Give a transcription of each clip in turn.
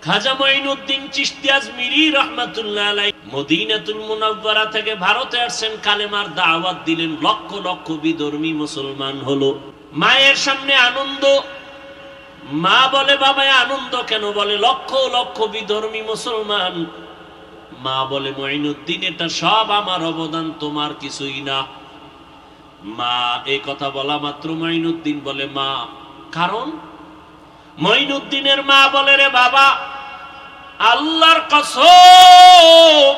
খাজা মঈনুদ্দিন চিশতি আজমিরি রাহমাতুল্লাহ আলাইহি মদিনাতুল মুনাওয়ারা থেকে ভারতে আসছেন, কালেমার দাওয়াত দিলেন, লক্ষ লক্ষ বিধর্মী মুসলমান হলো। মায়ের সামনে আনন্দ, মা বলে বাবায় আনন্দ কেন? বলে লক্ষ লক্ষ বিধর্মী মুসলমান। মা বলে মঈনুদ্দিন এটা সব আমার অবদান, তোমার কিছুই না। মা এই কথা বলা মাত্র মঈনুদ্দিন বলে মা, কারণ? মঈনুদ্দিনের মা বলে রে বাবা, আল্লাহর কসম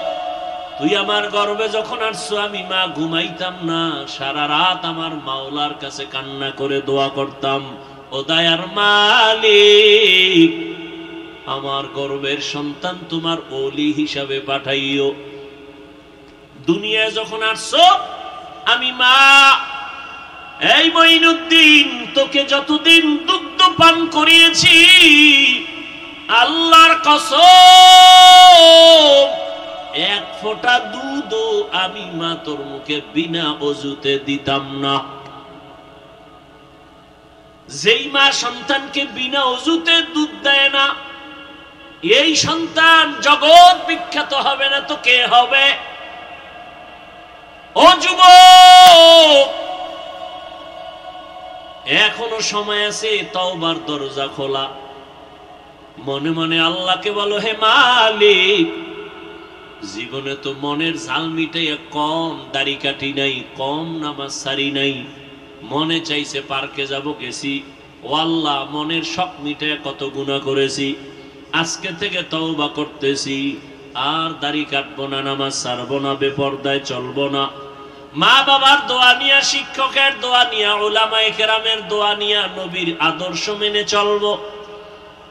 তুই আমার গর্ভে যখন আসছো আমি মা ঘুমাইতাম না, সারা রাত আমার মাওলার কাছে কান্না করে দোয়া করতাম, ও দয়ার মালিক আমার গর্ভের সন্তান তোমার ওলি হিসাবে পাঠাইও। দুনিয়ায় যখন আসছো আমি মা, এই মঈনুদ্দিন তোকে যতদিন দুগ্ধ পান করিয়েছি আল্লাহর কসম এক ফোঁটা দুধও আমি মা তোর মুখে বিনা ওযুতে দিতাম না। যেই মা সন্তানকে বিনা ওযুতে দুধ দেয় না, এই সন্তান জগৎ বিখ্যাত হবে না তো কে হবে? ও যুবক, এখনো সময় আছে, তওবার দরজা খোলা। মনে মনে আল্লাহকে বলো, হে মালিক জীবনে তো মনের ঝাল মিটাইয়া কম দাড়ি কাটি নাই, কম নামাজ সারি নাই, মনে চাইছে পার্কে যাব, গেছি। ও আল্লাহ মনের শখ মিটাইয়া কত গুনাহ করেছি, আজকে থেকে তওবা করতেছি, আর দাড়ি কাটবো না, নামাজ ছাড়বো না, বেপরদায় চলবো না। মা বাবার দোয়া নিয়া, শিক্ষকের দোয়া নিয়া, উলামায়ে কেরামের দোয়া নিয়া নবীর আদর্শ মেনে চলবো।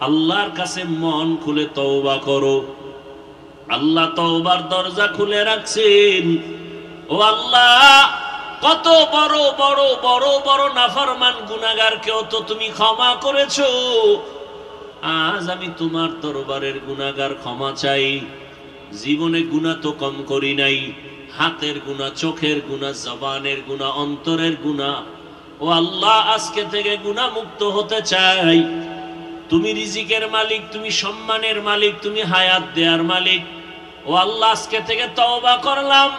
আল্লাহর কাছে মন খুলে তওবা করো। আল্লাহ তওবার দরজা খুলে রাখছেন। ও আল্লাহ, কত বড় বড় বড় বড় নাফরমান গুনাহগারকেও তো তুমি ক্ষমা করেছো। আজ আমি তোমার দরবারের গুনাহগার ক্ষমা চাই। জীবনে গুনাহ তো কম করি নাই, হাতের গুনাহ, চোখের গুনাহ, জবানের গুনাহ, অন্তরের গুনাহ। ও আল্লাহ আজকে থেকে গুনাহ মুক্ত হতে চাই। তুমি রিজিকের মালিক, তুমি সম্মানের মালিক, তুমি হায়াত দেয়ার মালিক। ও আল্লাহ আজকে থেকে তওবা করলাম,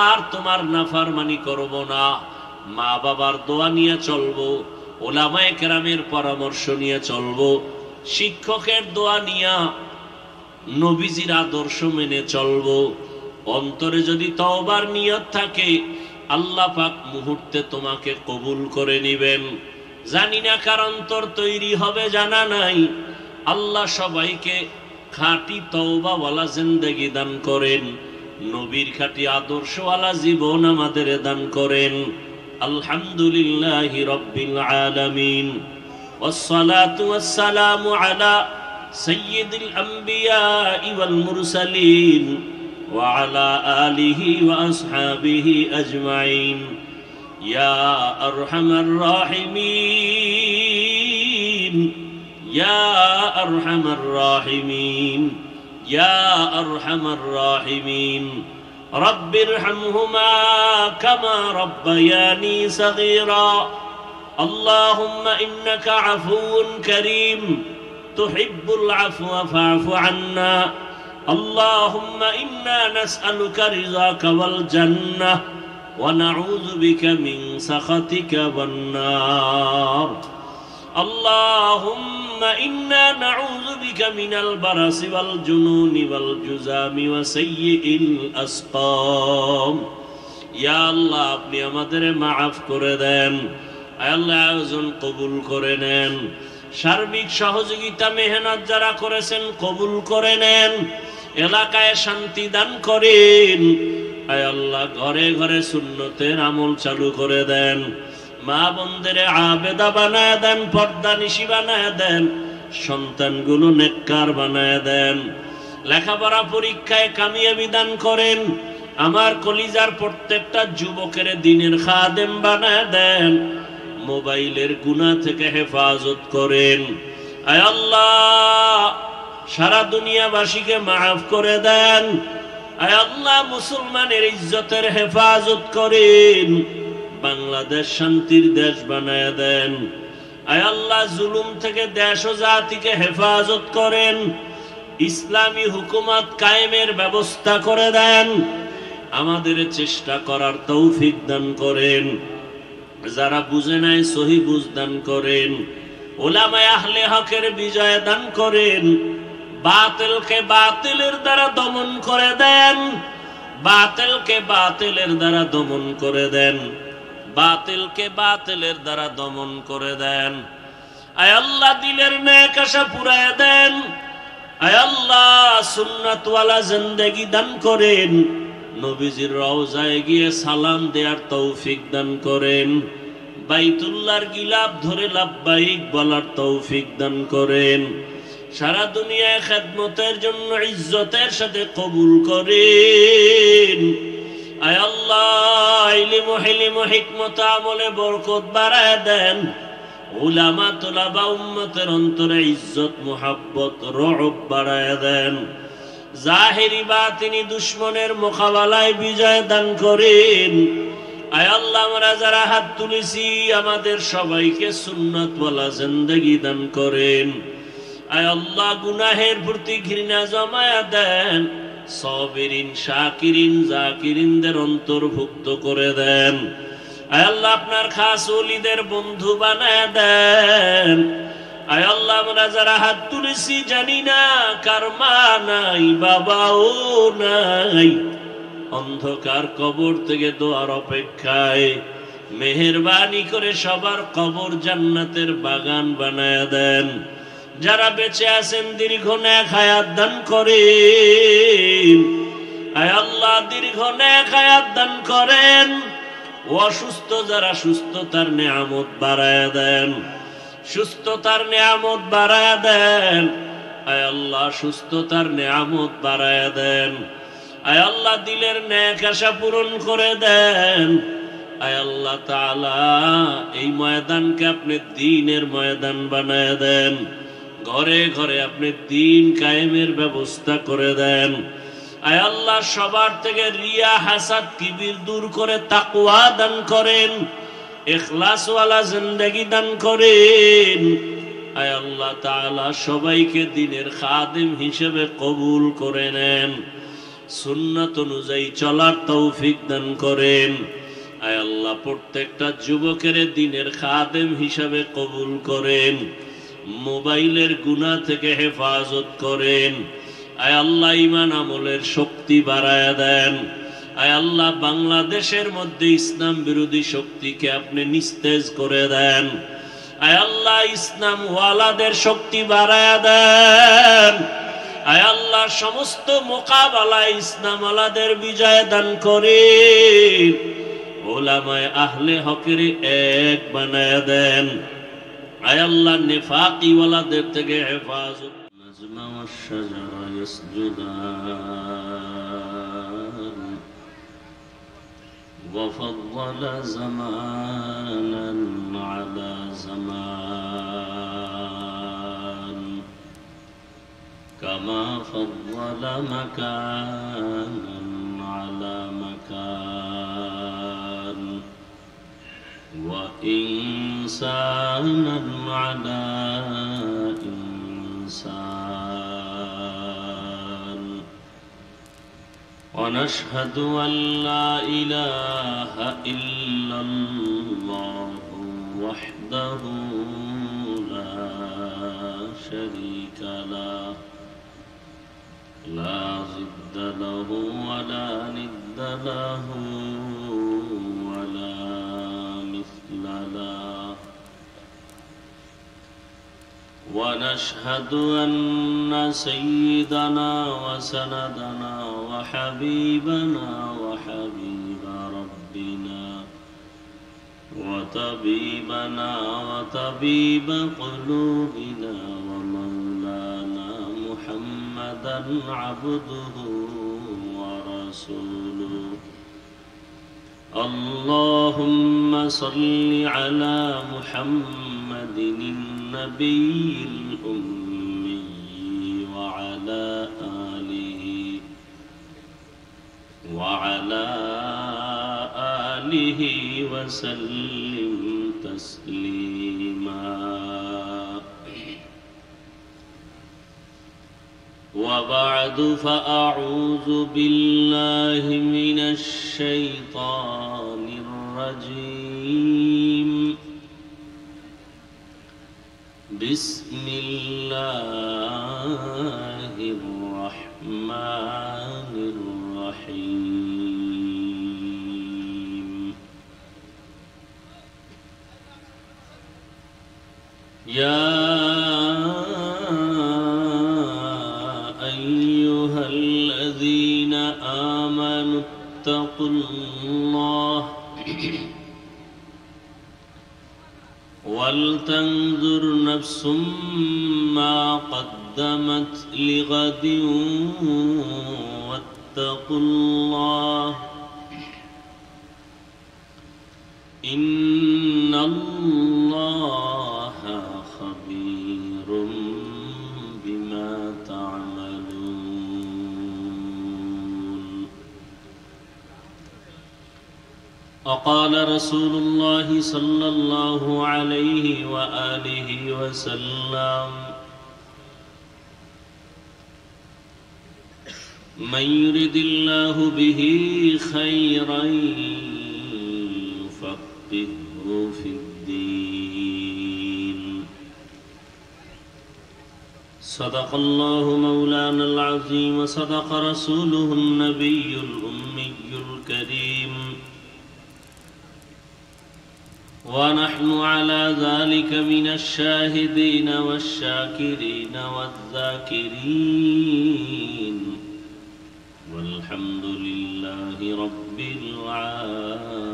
আর তোমার নাফরমানি করব না। মা বাবার দোয়া নিয়ে চলবো, উলামায়ে কেরামের পরামর্শ নিয়ে চলবো, শিক্ষকের দোয়া নিয়ে নবীজির আদর্শ মেনে চলবো। অন্তরে যদি তওবার নিয়ত থাকে আল্লাহ পাক মুহূর্তে তোমাকে কবুল করে নিবেন। জানি না কার অন্তর তৈরি হবে, জানা নাই। আল্লাহ সবাইকে খাঁটি তওবাওয়ালা জিন্দেগি দান করেন, নবীর খাঁটি আদর্শওয়ালা জীবন আমাদের দান করেন। আলহামদুলিল্লাহি রাব্বিল আলামিন, ওয়াসসালাতু ওয়াসসালামু আলা সাইয়্যিদিল আম্বিয়া ওয়াল মুরসালিন ওয়া আলা আলিহি ওয়া আসহাবিহি আজমাইন। ইয়া আরহামার রাহিমিন, ইয়া আরহামার রাহিমিন, ইয়া আরহামার রাহিমিন। রব্বিরহামহুমা কামা রব্বায়ানি সগীরা। আল্লাহুম্মা ইন্নাকা আফুউন কারীম তুহিব্বুল আফওয়া ফা'ফু আন্না। আল্লাহুম্মা ইন্না নাসআলুকা রিযাকা ওয়াল জান্নাহ ওয়া নাউযু বিকা মিন সাখাতিকা ওয়ান নার। আল্লাহুম্মা ইন্না নাউযু বিকা মিনাল বারাসি ওয়াল জুনুনি ওয়াল জুযামি ওয়া সাইয়্যিল আসকাম। ইয়া আল্লাহ আপনি আমাদের মাফ করে দেন। আল্লাহ আয়োজন কবুল করে নেন। সার্বিক সহযোগিতা মেহনত যারা করেছেন কবুল করে নেন। এলাকায় শান্তি দান করেন। আয় আল্লাহ ঘরে ঘরে সুন্নতের আমল চালু করে দেন। মা বোনদের আবেদা বানায় দেন, পর্দা নিশি বানায় দেন, সন্তানগুলো নেককার বানায় দেন। লেখাপড়া পরীক্ষায় কামিয়াবি দান করেন। আমার কলিজার প্রত্যেকটা যুবকের দিনের খাদেম বানায় দেন। মোবাইলের গুনাহ থেকে হেফাজত করেন। আয় আল্লাহ সারা দুনিয়াবাসীকে মাফ করে দেন। আয় আল্লাহ মুসলমানের ইজ্জতের হেফাজত করেন। বাংলাদেশ শান্তির দেশ বানায় দেন। আয় আল্লাহ জুলুম থেকে দেশ ও জাতিকে হেফাজত করেন, ইসলামী হুকুমত কায়েমের ব্যবস্থা করে দেন, আমাদের চেষ্টা করার তৌফিক দান করেন, যারা বুঝে নাই সহি বুঝ দান করেন, উলামায়ে আহলে হকের বিজয় দান করেন, বাতিলকে বাতিলের দ্বারা দমন করে দেন, বাতিলকে বাতিলের দ্বারা দমন করে দেন, বাতিলকে বাতিলের দ্বারা দমন করে দেন। আয় আল্লাহ দিলের নেক আশা পুরায় দেন, আয় আল্লাহ সুন্নাতওয়ালা জিন্দেগি দান করেন, নবীজির রওজায় গিয়ে সালাম দেওয়ার তৌফিক দান করেন, বাইতুল্লাহর গিলাফ ধরে লাব্বাইক বলার তৌফিক দান করেন, সারা দুনিয়ায় খেদমতের জন্য ইজ্জতের সাথে কবুল করেন। আয় আল্লাহ ইলম হিলম হিকমত আমলে বরকত বাড়ায় দেন, উলামা তুলাবা উম্মতের অন্তরে ইজ্জত মুহাব্বত রহব বাড়ায় দেন, জাহিরি বাতিনি দুশমনের মোকাবেলায় বিজয় দান করেন। আয় আল্লাহ আমরা যারা হাত তুলেছি আমাদের সবাইকে সুন্নাতওয়ালা জিন্দেগি দান করেন। আয় আল্লাহ গুনাহের প্রতি ঘৃণা জমায়া দেন, সাবিরিন শাকিরিন জাকিরিনদের অন্তর্ভুক্ত করে দেন। আয় আল্লাহ আপনার খাস ওলিদের বন্ধু বানায় দেন। আয় আল্লাহ আমরা যারা হাত তুলেছি জানি না কার মা নাই বাবাও নাই, অন্ধকার কবর থেকে দোয়ার অপেক্ষায়, মেহেরবানি করে সবার কবর জান্নাতের বাগান বানায় দেন। যারা বেঁচে আছেন দীর্ঘ নেক হায়াত দান করেন। আয় আল্লাহ দীর্ঘ নেক হায়াত দান করেন। অসুস্থ যারা সুস্থতার নিয়ামত বাড়ায় দেন, সুস্থতার নিয়ামত বাড়ায় দেন। আয় আল্লাহ সুস্থতার নিয়ামত বাড়ায় দেন। আয় আল্লাহ দিলের নেক আশা পূরণ করে দেন। আয় আল্লাহ তাআলা এই ময়দানকে আপনি দ্বীনের ময়দান বানায় দেন, ঘরে ঘরে আপনি দ্বীন কায়েমের ব্যবস্থা করে দেন। আয় আল্লাহ সবার থেকে রিয়া হাসাদ কিবির দূর করে তাকওয়া দান করেন, ইখলাসওয়ালা জিন্দেগি দান করেন। আয় আল্লাহ তাআলা সবাইকে দ্বীনের খাদিম হিসেবে কবুল করে নেন, সুন্নাত অনুযায়ী চলার তৌফিক দান করেন। আয় আল্লাহ প্রত্যেকটা যুবকের দ্বীনের খাদিম হিসেবে কবুল করেন, মোবাইলের গুনাহ থেকে হেফাজত করেন। আয় আল্লাহ ঈমান আমলের শক্তি বাড়ায় দেন। আয় আল্লাহ বাংলাদেশের মধ্যে ইসলাম বিরোধী শক্তিকে আপনি নিস্তেজ করে দেন। আয় আল্লাহ ইসলাম ওয়ালাদের শক্তি বাড়ায় দেন। আয় আল্লাহ সমস্ত মোকাবেলায় ইসলাম ওয়ালাদের বিজয় দান করেন, উলামায়ে আহলে হকের এক বানায় দেন। আয় আল্লাহ নিফাকি ওয়ালাদের থেকে হেফাজত। নাজমা ওয়াশ শাজারা ইয়াসজুদান ওয়া ফাদ্দালা জামানান আলা জামান কামা ফাদ্দালা মাকানান আলা মাকান ওয়া ইনসানান আলা ইনসান ওয়া নাশহাদু আল লা ইলাহা ইল্লাল্লাহু ওয়াহদাহু লা শারীকা লাহু লা জিদ্দা লাহু ওয়া লা নিদ্দা লাহু ওয়া লা মিছলা লাহু ونشهد أن سيدنا وسندنا وحبيبنا وحبيب ربنا وطبيبنا وطبيب قلوبنا ومولانا محمدا عبده ورسوله اللهم صل على محمد النبي الأمي وعلى آله وسلم تسليما وبعد فأعوذ بالله من الشيطان الرجيم بسم الله الرحمن الرحيم يا أيها الذين آمنوا اتقوا الله ولتنظر نفس ما قدمت لغد واتقوا الله إن الله خبير بما تعملون وقال رسول الله صلى الله عليه وآله وسلم من يرد الله به خيرا يفقهه في الدين صدق الله مولانا العظيم وصدق رسوله النبي الأمي الكريم ونحن على ذلك من الشاهدين والشاكرين والذاكرين والحمد لله رب العالمين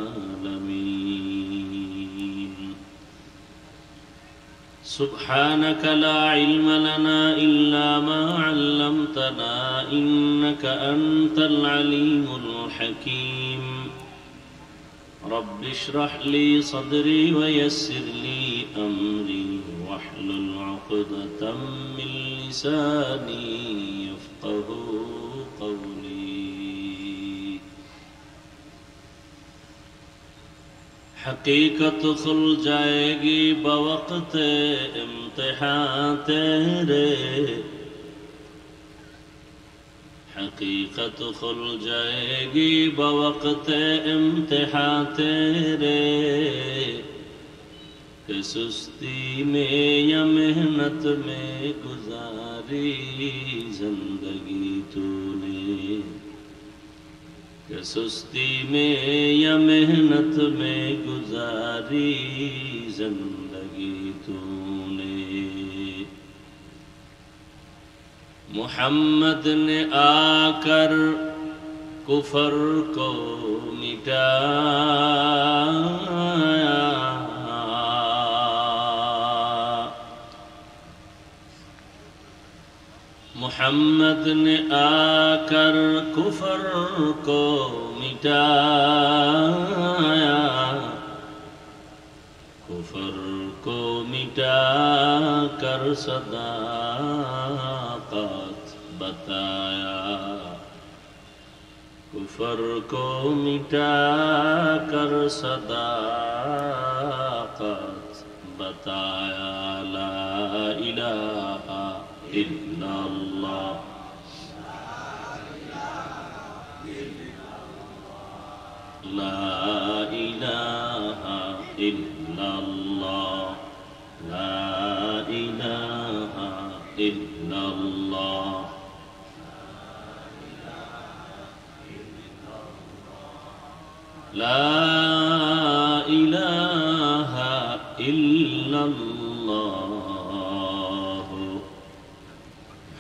سبحانك لا علم لنا إلا ما علمتنا إنك أنت العليم الحكيم رب اشرح لي صدري ويسر لي أمري واحلل عقدة من لساني يفقه قولي حقیقت کھل جائے گی بوقت امتحان تیرے حقیقت کھل جائے گی بوقت امتحان تیرے کہ سستی میں یا محنت میں گزاری زندگی تو نے کہ سستی میں یا محنت میں گزاری زندگی تو نے محمد نے آ کر کفر کو مٹایا محمد نے آ کر کفر کو مٹایا کفر کو مٹا کر صداقت بتایا کفر کو مٹا کر صداقت بتایا لا الہ الا اللہ لا الہ الا اللہ لا الہ الا اللہ لا الہ الا اللہ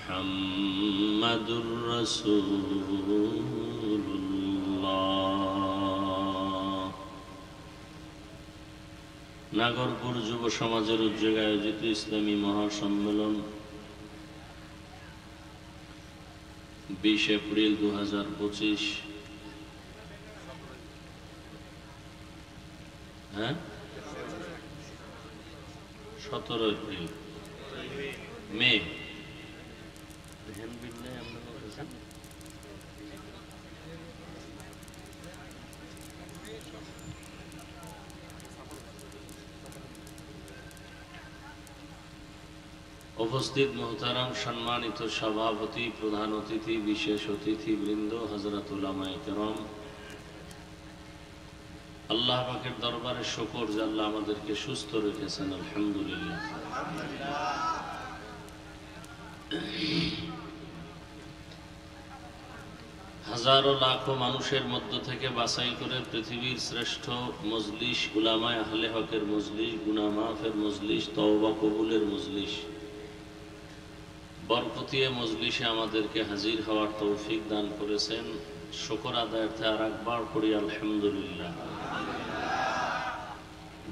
محمد رسول اللہ নাগরপুর যুব সমাজের উদ্যোগে আয়োজিত ইসলামী মহাসম্মেলন 20 এপ্রিল 2025 হ্যাঁ 17 এপ্রিল মে উপস্থিত মোহতারাম সম্মানিত সভাপতি, প্রধান অতিথি, বিশেষ অতিথিবৃন্দ, হযরত উলামায়ে কেরাম, আল্লাহ পাকের দরবারে শুকর যে আল্লাহ আমাদেরকে সুস্থ রেখেছেন, আলহামদুলিল্লাহ। হাজারো লাখো মানুষের মধ্য থেকে বাছাই করে পৃথিবীর শ্রেষ্ঠ মজলিস, উলামায়ে আহলে হকের মজলিস, গুনাহ মাফের মজলিস, তওবা কবুলের মজলিস, বরকতিয়ে মজলিসে আমাদেরকে হাজির হওয়ার তৌফিক দান করেছেন। শুকর আদায়ার্থে আর একবার পড়ি আলহামদুলিল্লাহ।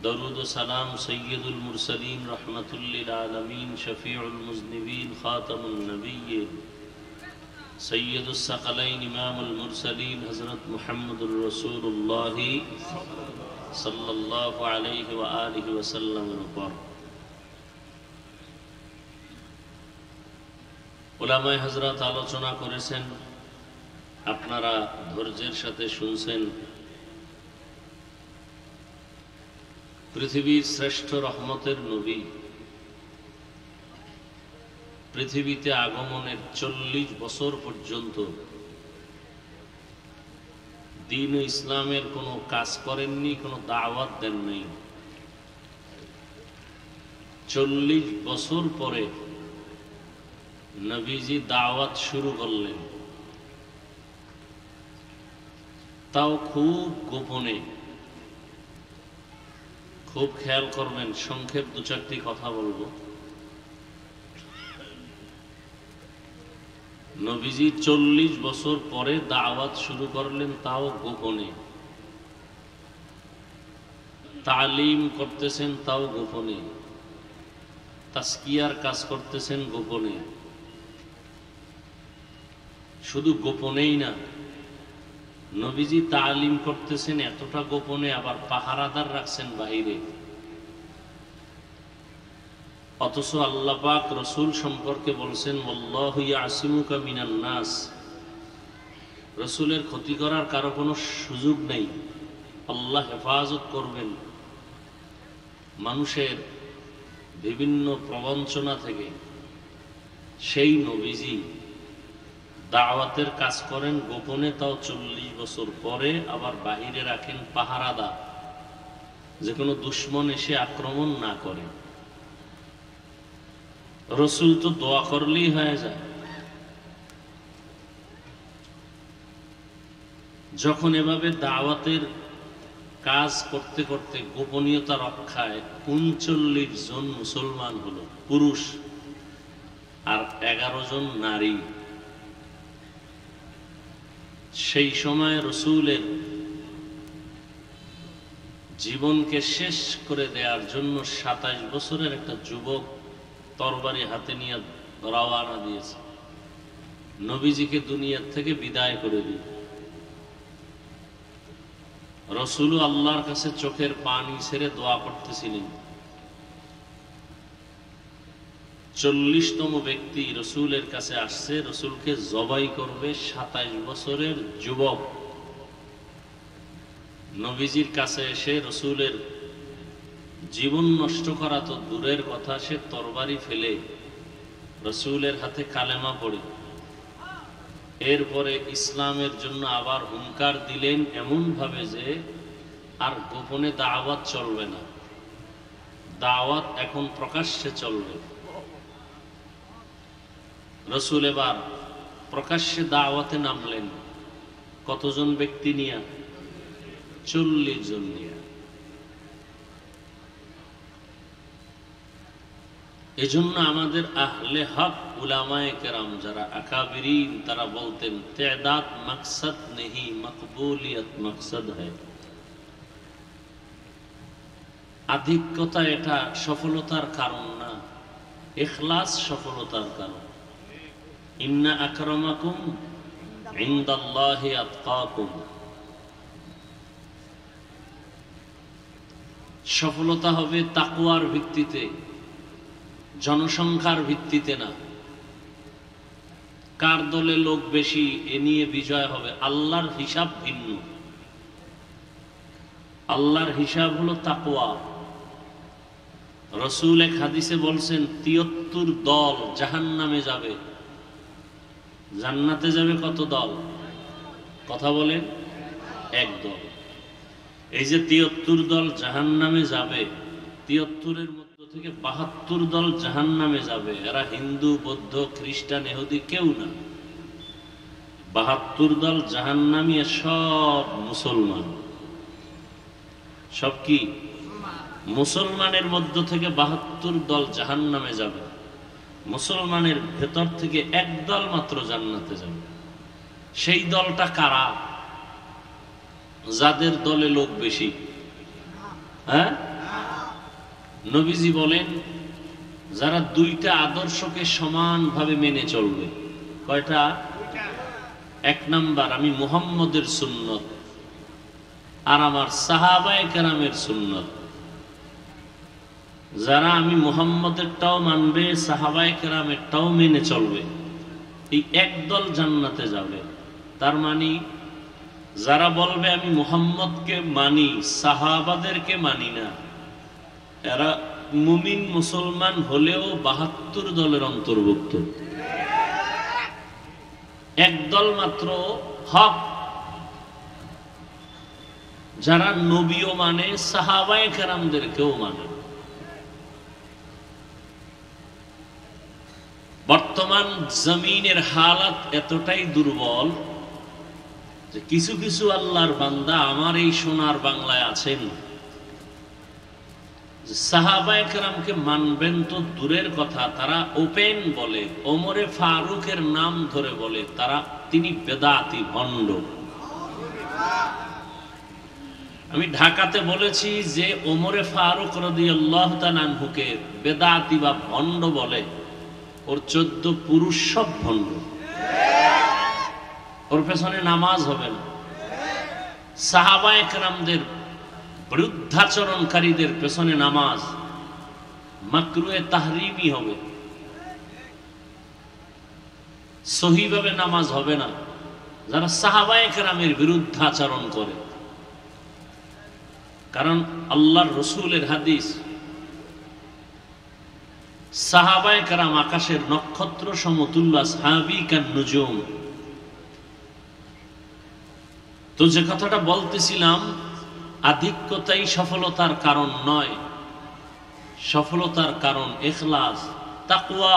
দরুদ ও সালাম সৈয়দুল মুরসালিন, রহমাতুল লিল আলামিন, শফিউল মুজনিবিন, খাতামুন নবিয়্যিন, সৈয়দুস সাকালাইন, ইমামুল মুরসালিন, হযরত মুহাম্মদুর রাসূলুল্লাহ সাল্লাল্লাহু আলাইহি ওয়া আলিহি ওয়াসাল্লামের উপর। উলামায়ে হযরত আলোচনা করেছেন, আপনারা ধৈর্যের সাথে শুনছেন। পৃথিবীর শ্রেষ্ঠ রহমতের নবী পৃথিবীতে আগমনের 40 বছর পর্যন্ত দ্বীন ও ইসলামের কোনো কাজ করেননি, কোনো দাওয়াত দেন নাই। 40 বছর পরে নবীজি দাওয়াত শুরু করলেন, তাও খুব গোপনে। খুব খেয়াল করবেন, সংক্ষেপ 2-4টি কথা বলবো। নবীজি 40 বছর পরে দাওয়াত শুরু করলেন, তাও গোপনে। তালিম করতেছেন, তাও গোপনে। তাসকিয়ার কাজ করতেছেন গোপনে। শুধু গোপনেই না, নবীজি তালিম করতেছেন এতটা গোপনে, আবার পাহারাদার রাখছেন বাইরে। অথচ আল্লাহ পাক রাসূল সম্পর্কে বলছেন, আল্লাহু ইয়াসিমুকা মিনান নাস। রাসূলের ক্ষতি করার কারো কোনো সুযোগ নেই, আল্লাহ হেফাজত করবেন মানুষের বিভিন্ন প্রবঞ্চনা থেকে। সেই নবীজি দাওয়াতের কাজ করেন গোপনে, তাও 40 বছর পরে। আবার বাহিরে রাখেন পাহারাদার, যে কোনো দুশমন এসে আক্রমণ না করে। রাসূল তো দোয়া করলেই হয়ে যায়। যখন এভাবে দাওয়াতের কাজ করতে করতে গোপনীয়তা রক্ষায় 39 জন মুসলমান হলো, পুরুষ, আর 11 জন নারী। সেই সময় রাসূলের জীবনকে শেষ করে দেওয়ার জন্য 27 বছরের একটা যুবক তরবারি হাতে নিয়ে রওয়ানা দিয়েছে, নবীজিকে দুনিয়ার থেকে বিদায় করে দিয়ে। রাসূল আল্লাহর কাছে চোখের পানি ছেড়ে দোয়া করতেছিলেন। 40তম ব্যক্তি রাসূলের কাছে আসছে, রাসূলকে জবাই করবে। 27 বছরের যুবক নবীজির কাছে এসে রাসূলের জীবন নষ্ট করা তো দূরের কথা, সে তরবারি ফেলে রাসূলের হাতে কালেমা পড়ে এরপরে ইসলামের জন্য আবার হুঙ্কার দিলেন, এমন ভাবে যে আর গোপনে দাওয়াত চলবে না, দাওয়াত এখন প্রকাশ্যে চলবে। রাসূল এবার প্রকাশ্যে দাওয়াতে নামলেন। কতজন ব্যক্তি নিয়ে? 40 জন নিয়ে। এজন্য আমাদের আহলে হক উলামায়ে কেরাম যারা আকাবিরিন, তারা বলতেন, তেদাত মকসদ নেহি, মকবুলিয়ত মকসদ হ্যায়। আধিক্যতা এটা সফলতার কারণ না, ইখলাস সফলতার কারণ। ইন্না আকরামাকুম ইনদাল্লাহি আতকাকুম। সফলতা হবে তাকওয়ার ভিত্তিতে, জনসংখ্যার ভিত্তিতে না। কার দলে লোক বেশি এ নিয়ে বিজয় হবে, আল্লাহর হিসাব ভিন্ন। আল্লাহর হিসাব হলো তাকওয়া। রাসূল এক হাদিসে বলছেন ৭৩ দল জাহান্নামে যাবে, জান্নাতে যাবে কত দল? কথা বলেন, এক দল। এই যে ৭৩ দল জাহান্নামে যাবে, ৭৩-এর মধ্য থেকে ৭২ দল জাহান্নামে যাবে। এরা হিন্দু, বৌদ্ধ, খ্রিস্টান, ইহুদি কেউ না। ৭২ দল জাহান্নামী, সব মুসলমান। সব কি? মুসলমানের মধ্য থেকে ৭২ দল জাহান্নামে যাবে। মুসলমানের ভেতর থেকে এক দল মাত্র জান্নাতে যাবে। সেই দলটা কারা? যাদের দলে লোক বেশি। হ্যাঁ, নবীজি বলেন যারা দুইটা আদর্শকে সমানভাবে মেনে চলবে। কয়টা? এক নাম্বার, আমি মুহাম্মদের সুন্নত আর আমার সাহাবায়ে কেরামের সুন্নত। যারা আমি মুহাম্মদেরটাও মানবে, সাহাবায়ে কেরামেরটাও মেনে চলবে, এই একদল জান্নাতে যাবে। তার মানে যারা বলবে আমি মুহাম্মদকে মানি, সাহাবাদেরকে মানি না, এরা মুমিন মুসলমান হলেও ৭২ দলের অন্তর্ভুক্ত। একদল মাত্র হক, যারা নবীও মানে, সাহাবায়ে কেরামদেরকেও মানে। বর্তমান জমিনের হালাত এতটাই দুর্বল যে কিছু কিছু আল্লাহর বান্দা আমার এই সোনার বাংলায় আছেন, সাহাবায়ে কেরামকে মানবেন তো দূরের কথা, তারা ওপেন বলে, ওমরে ফারুকের নাম ধরে বলে তিনি বেদাতি, ভণ্ড। আমি ঢাকাতে বলেছি যে ওমরে ফারুক রাদিয়াল্লাহু তাআলা আনহুকে বেদাতি বা ভণ্ড বলে, ওর 14 পুরুষ সব ভণ্ড। ওর পেছনে নামাজ হবে না। সাহাবায়ে কেরামদের বিরুদ্ধাচরণকারীদের পেছনে নামাজ মাকরুহে তাহরিমি হবে, সহিভাবে নামাজ হবে না যারা সাহাবায়ে কেরামের বিরুদ্ধাচরণ করে। কারণ আল্লাহর রাসূলের হাদিস, সাহাবায়ে কেরাম আকাশের নক্ষত্র সমতুল্য, আসহাবী কান নুজুম। তো যে কথাটা বলতেছিলাম, আধিক্যতাই সফলতার কারণ নয়, সফলতার কারণ ইখলাস, তাকওয়া।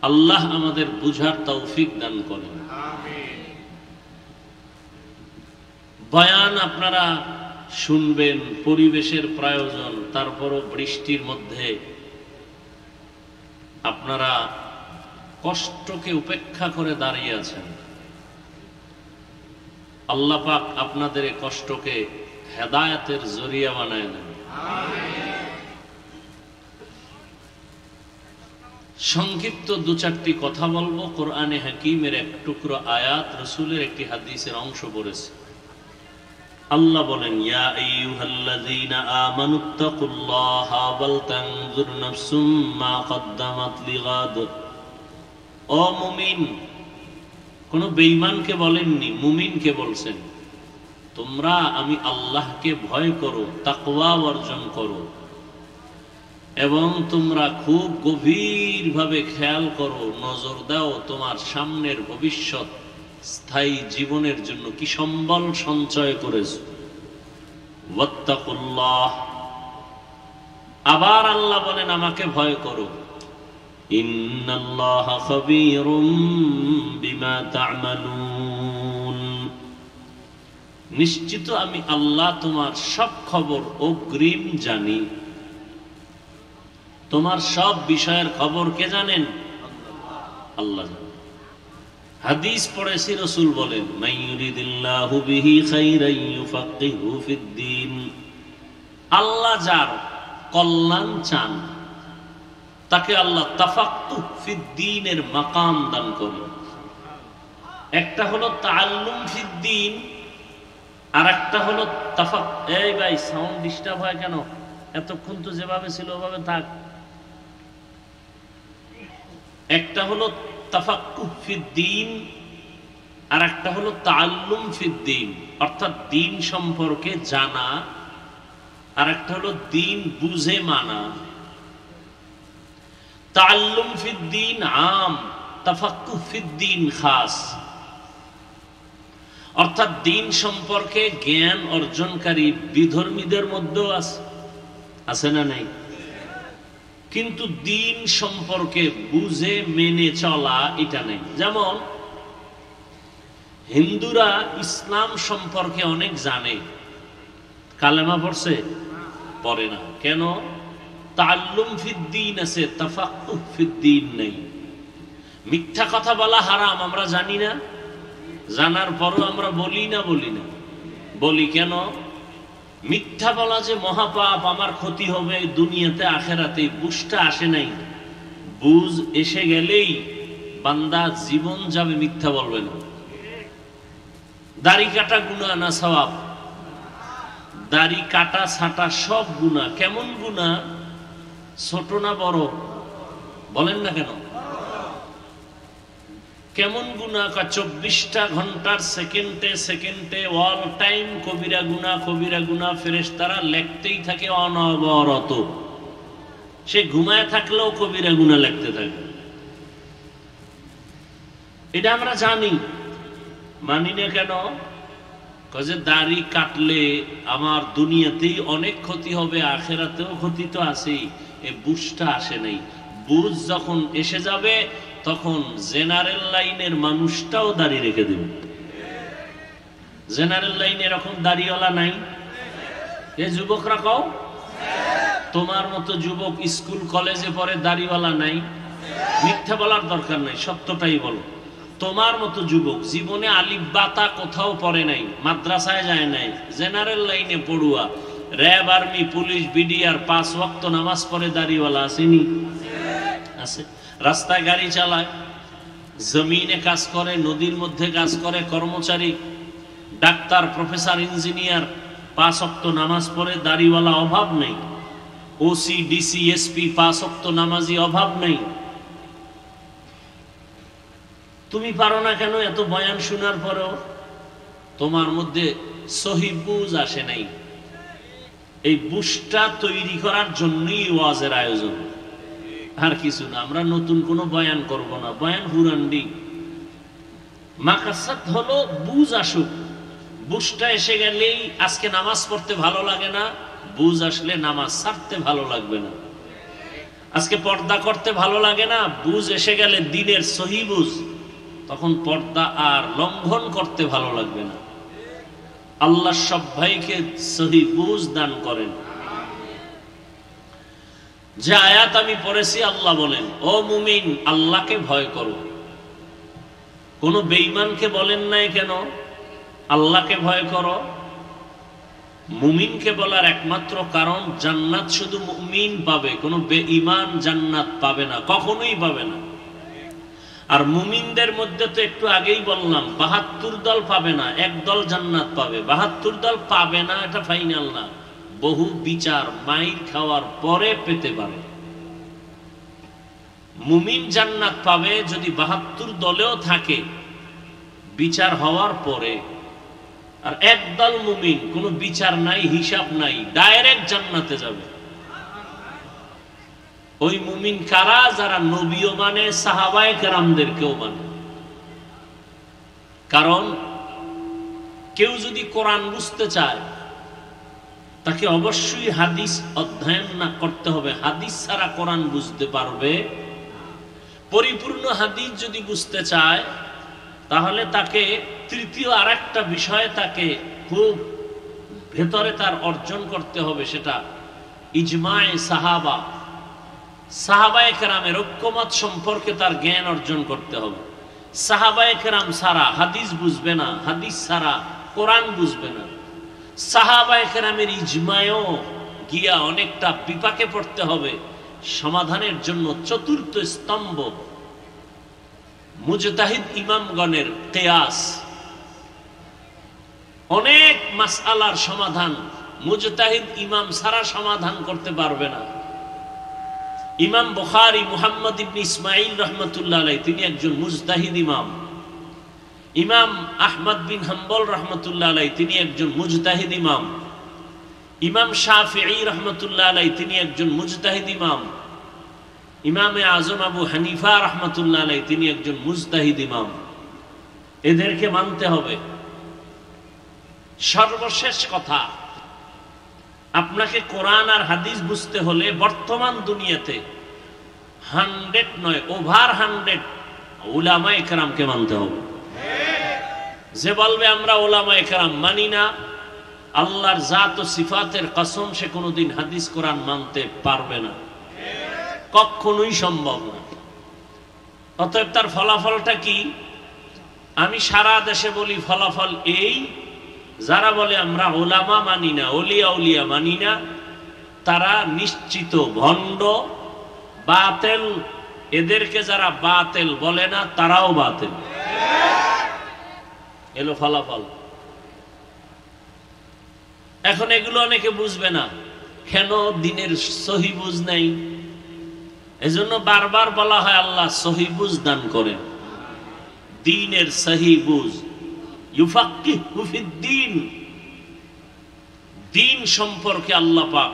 আল্লাহ আমাদের বুঝার তৌফিক দান করেন। আমিন। বয়ান আপনারা শুনবেন, পরিবেশের প্রয়োজন, তারপরও বৃষ্টির মধ্যে আপনারা কষ্টকে উপেক্ষা করে দাঁড়িয়ে আছেন। আল্লাহ পাক আপনাদের এই কষ্টকে হেদায়েতের জরিয়া বানায় দেন। সংক্ষিপ্ত ২-৪টি কথা বলবো। কোরআনে হাকিমের এক টুকরো আয়াত, রাসূলের একটি হাদিসের অংশ পড়েছে। আল্লাহ বলেন, ইয়া আইয়ুহাল্লাযীনা আমানুত্তাকুল্লাহা ওয়াল তানজুর নাফসুম মা কদ্দামাত লিগাদ। ও মুমিন, কোন বেঈমানকে বলেননি, মুমিনকে বলছেন, তোমরা আমি আল্লাহকে ভয় করো, তাকওয়া অর্জন করো, এবং তোমরা খুব গভীরভাবে খেয়াল করো, নজর দাও তোমার সামনের ভবিষ্যৎ স্থায়ী জীবনের জন্য কি সম্বল সঞ্চয় করেছো। ওয়াত্তাকুল্লাহ, আবার আল্লাহ বলেন আমাকে ভয় করো। ইন্নাল্লাহা খাবীরুম বিমা তা'মালুন, নিশ্চিত আমি আল্লাহ তোমার সব খবর অগ্রিম জানি। তোমার সব বিষয়ের খবর কে জানেন? আল্লাহ জানেন। হাদিস পড়েছি, রাসূল বলেন, মাইয়ুরিদিল্লাহু বিহি খাইরান ইউফাক্কিহু ফিদ্দীন। আল্লাহ যার কল্যাণ চান তাকে আল্লাহ তাফাক্কুহ ফিদ্দীনের মাকাম দান করেন। একটা হলো তাআল্লুম ফিদ্দীন, আর একটা হলো এই ভাই সাউন্ড ডিস্টার্ব হয় কেন? এতক্ষণ তো যেভাবে ছিল ওভাবে থাক। একটা হলো তাফাক্কুহ ফিদ্দীন, আর একটা হলো তাআল্লুম ফিদ্দীন, অর্থাৎ দ্বীন সম্পর্কে জানা আর একটা হলো দিন বুঝে মানা। তাআল্লুম ফিদ্দীন আম, তাফাক্কুহ ফিদ্দীন খাস। অর্থাৎ দিন সম্পর্কে জ্ঞান অর্জনকারী বিধর্মীদের মধ্যেও আছে না নাই? কিন্তু দিন সম্পর্কে বুঝে মেনে চলা এটা নেই। যেমন হিন্দুরা ইসলাম সম্পর্কে অনেক জানে, কালেমা পড়ছে? পড়ে না। কেন? তাআল্লুম ফিদ্দীন আছে, তাফাক্কুহ ফিদ্দীন নেই। মিথ্যা কথা বলা হারাম আমরা জানি না, জানার পরও আমরা বলি না? বলি কেন? মিথ্যা বলা যে মহাপাপ, আমার ক্ষতি হবে দুনিয়াতে আখেরাতে, বুঝটা আসে নাই। বুঝ এসে গেলেই বান্দা জীবন যাবে মিথ্যা বলবে না। দাড়ি কাটা গুনাহ না সওয়াব? দাড়ি কাটা ছাটা সব গুনাহ। কেমন গুনাহ? ছোট না বড়? বলেন না কেন? কেমন গুনাহ? 24টা ঘন্টার সেকেন্ডে সেকেন্ডে অল টাইম কবিরা গুনাহ ফেরেশতারা লিখতেই থাকে অনবরত। সে ঘুমায় থাকলেও কবিরা গুনাহ লিখতে থাকে। এটা আমরা জানি, মানি না কেন? কাজে দাড়ি কাটলে আমার দুনিয়াতেই অনেক ক্ষতি হবে, আখেরাতেও ক্ষতি তো আছেই। এই বুঝটা আসে নাই। বুঝ যখন এসে যাবে তখন জেনারেল লাইনের মানুষটাও দাড়ি রেখে দেবে। জেনারেল লাইনে এরকম দাড়িওয়ালা নাই? এ যুবকরা কও, তোমার মতো যুবক স্কুল কলেজে পড়ে দাড়িওয়ালা নাই? মিথ্যা বলার দরকার নাই, সত্যটাই বলো। তোমার মতো যুবক জীবনে আলিফ বাতা কোথাও পড়ে নাই, মাদ্রাসায় যায় নাই, জেনারেল লাইনে পড়ুয়া, র্যাব, আর্মি, পুলিশ, বিডিআর 5 ওয়াক্ত নামাজ পড়ে দাড়িওয়ালা আসেনি? আছে। রাস্তায় গাড়ি চালায়, জমিনে কাজ করে, নদীর মধ্যে কাজ করে, কর্মচারী, ডাক্তার, প্রফেসর, ইঞ্জিনিয়ার, 5 ওয়াক্ত নামাজ পড়ে দাড়িওয়ালা অভাব নেই। ওসি, ডিসি, এসপি 5 ওয়াক্ত নামাজি অভাব নেই। তুমি পারো না কেন? এত বয়ান শোনার পরেও তোমার মধ্যে সহি বুঝ আসে নাই। এই বুঝটা তৈরি করার জন্যই ওয়াজের আয়োজন, আর কিছু না। আমরা নতুন কোনো বয়ান করব না, বয়ান হুরান্ডি। মাকাসাদ হলো বুঝ আসুক। বুঝটা এসে গেলেই আজকে নামাজ পড়তে ভালো লাগে না, বুঝ আসলে নামাজ ছাড়তে ভালো লাগবে না। আজকে পর্দা করতে ভালো লাগে না, বুঝ এসে গেলে দিনের সহি বুঝ, তখন পর্দা আর লঙ্ঘন করতে ভালো লাগবে না। আল্লাহ সব ভাইকে সহি বুঝ দান করেন। যে আয়াত আমি পড়েছি, আল্লাহ বলেন, ও মুমিন, আল্লাহকে ভয় করো। কোন বেঈমানকে বলেন নাই কেন আল্লাহকে ভয় করো? মুমিনকে বলার একমাত্র কারণ জান্নাত শুধু মুমিন পাবে, কোন বেঈমান জান্নাত পাবে না, কখনোই পাবে না। আর মুমিনদের মধ্যে তো একটু আগেই বললাম 72 দল পাবে না, এক দল জান্নাত পাবে। 72 দল পাবে না এটা ফাইনাল না, বহু বিচার মাইর খাওয়ার পরে পেতে পারে। মুমিন জান্নাত পাবে যদি 72 দলেও থাকে, বিচার হওয়ার পরে। আর একদল মুমিন, কোনো বিচার নাই, হিসাব নাই, ডাইরেক্ট জান্নাতে যাবে। ওই মুমিন কারা? যারা নবীও মানে, সাহাবায়ে কেরামদেরকেও মানে। কারণ কেউ যদি কোরআন বুঝতে চায় তাকে অবশ্যই হাদিস অধ্যয়ন না করতে হবে। হাদিস ছাড়া কোরআন বুঝতে পারবে? পরিপূর্ণ হাদিস যদি বুঝতে চায় তাহলে তাকে তৃতীয় আরেকটা বিষয় তাকে খুব ভেতরে তার অর্জন করতে হবে, সেটা ইজমায়ে সাহাবা, সাহাবায়ে কেরামের ঐক্যমত সম্পর্কে তার জ্ঞান অর্জন করতে হবে। সাহাবায়ে কেরাম ছাড়া হাদিস বুঝবে না, হাদিস ছাড়া কোরআন বুঝবে না। সাহাবায়ে কেরামের ইজমায়ও গিয়া অনেকটা বিপাকে পড়তে হবে। সমাধানের জন্য চতুর্থ স্তম্ভ মুজতাহিদ ইমামগণের কিয়াস। অনেক মাসআলার সমাধান মুজতাহিদ ইমাম ছাড়া সমাধান করতে পারবে না। ইমাম বুখারী মুহাম্মদ ইবনে ইসমাঈল রাহমাতুল্লাহ আলাইহি, তিনি একজন মুজতাহিদ ইমাম। ইমাম আহমদ বিন হাম্বল রাহমাতুল্লাহ আলাইহি, তিনি একজন মুজতাহিদ ইমাম। ইমাম শাফিঈ রাহমাতুল্লাহ আলাইহি তিনি একজন মুজতাহিদ ইমাম। ইমামে আজম আবু হানিফা রাহমাতুল্লাহ আলাইহি তিনি একজন মুজতাহিদ ইমাম। এদেরকে মানতে হবে। সর্বশেষ কথা, আপনাকে কোরআন আর হাদিস বুঝতে হলে বর্তমান দুনিয়াতে 100 নয়, ওভার 100 উলামায়ে কেরামকে মানতে হবে। যে বলবে আমরা উলামায়ে কেরাম মানি না, আল্লাহর জাত ও সিফাতের কসম, সে কোনোদিন হাদিস কোরআন মানতে পারবে না, কখনোই সম্ভব না। অতএব তার ফলাফলটা কি? আমি সারা দেশে বলি ফলাফল এই, যারা বলে আমরা উলামা মানি না, ওলিয়া উলিয়া মানি না, তারা নিশ্চিত ভণ্ড, বাতেল। এদেরকে যারা বাতেল বলে না, তারাও বাতেল। এলো ফলাফল। এখন এগুলো অনেকে বুঝবে না, কেন? দিনের সহি বুঝ নাই। এজন্য বারবার বলা হয় আল্লাহ সহি বুঝ দান করেন, দ্বীনের সহি বুঝ। ইউফাক্কিহু ফিদ্দীন, দ্বীন সম্পর্কে আল্লাহ পাক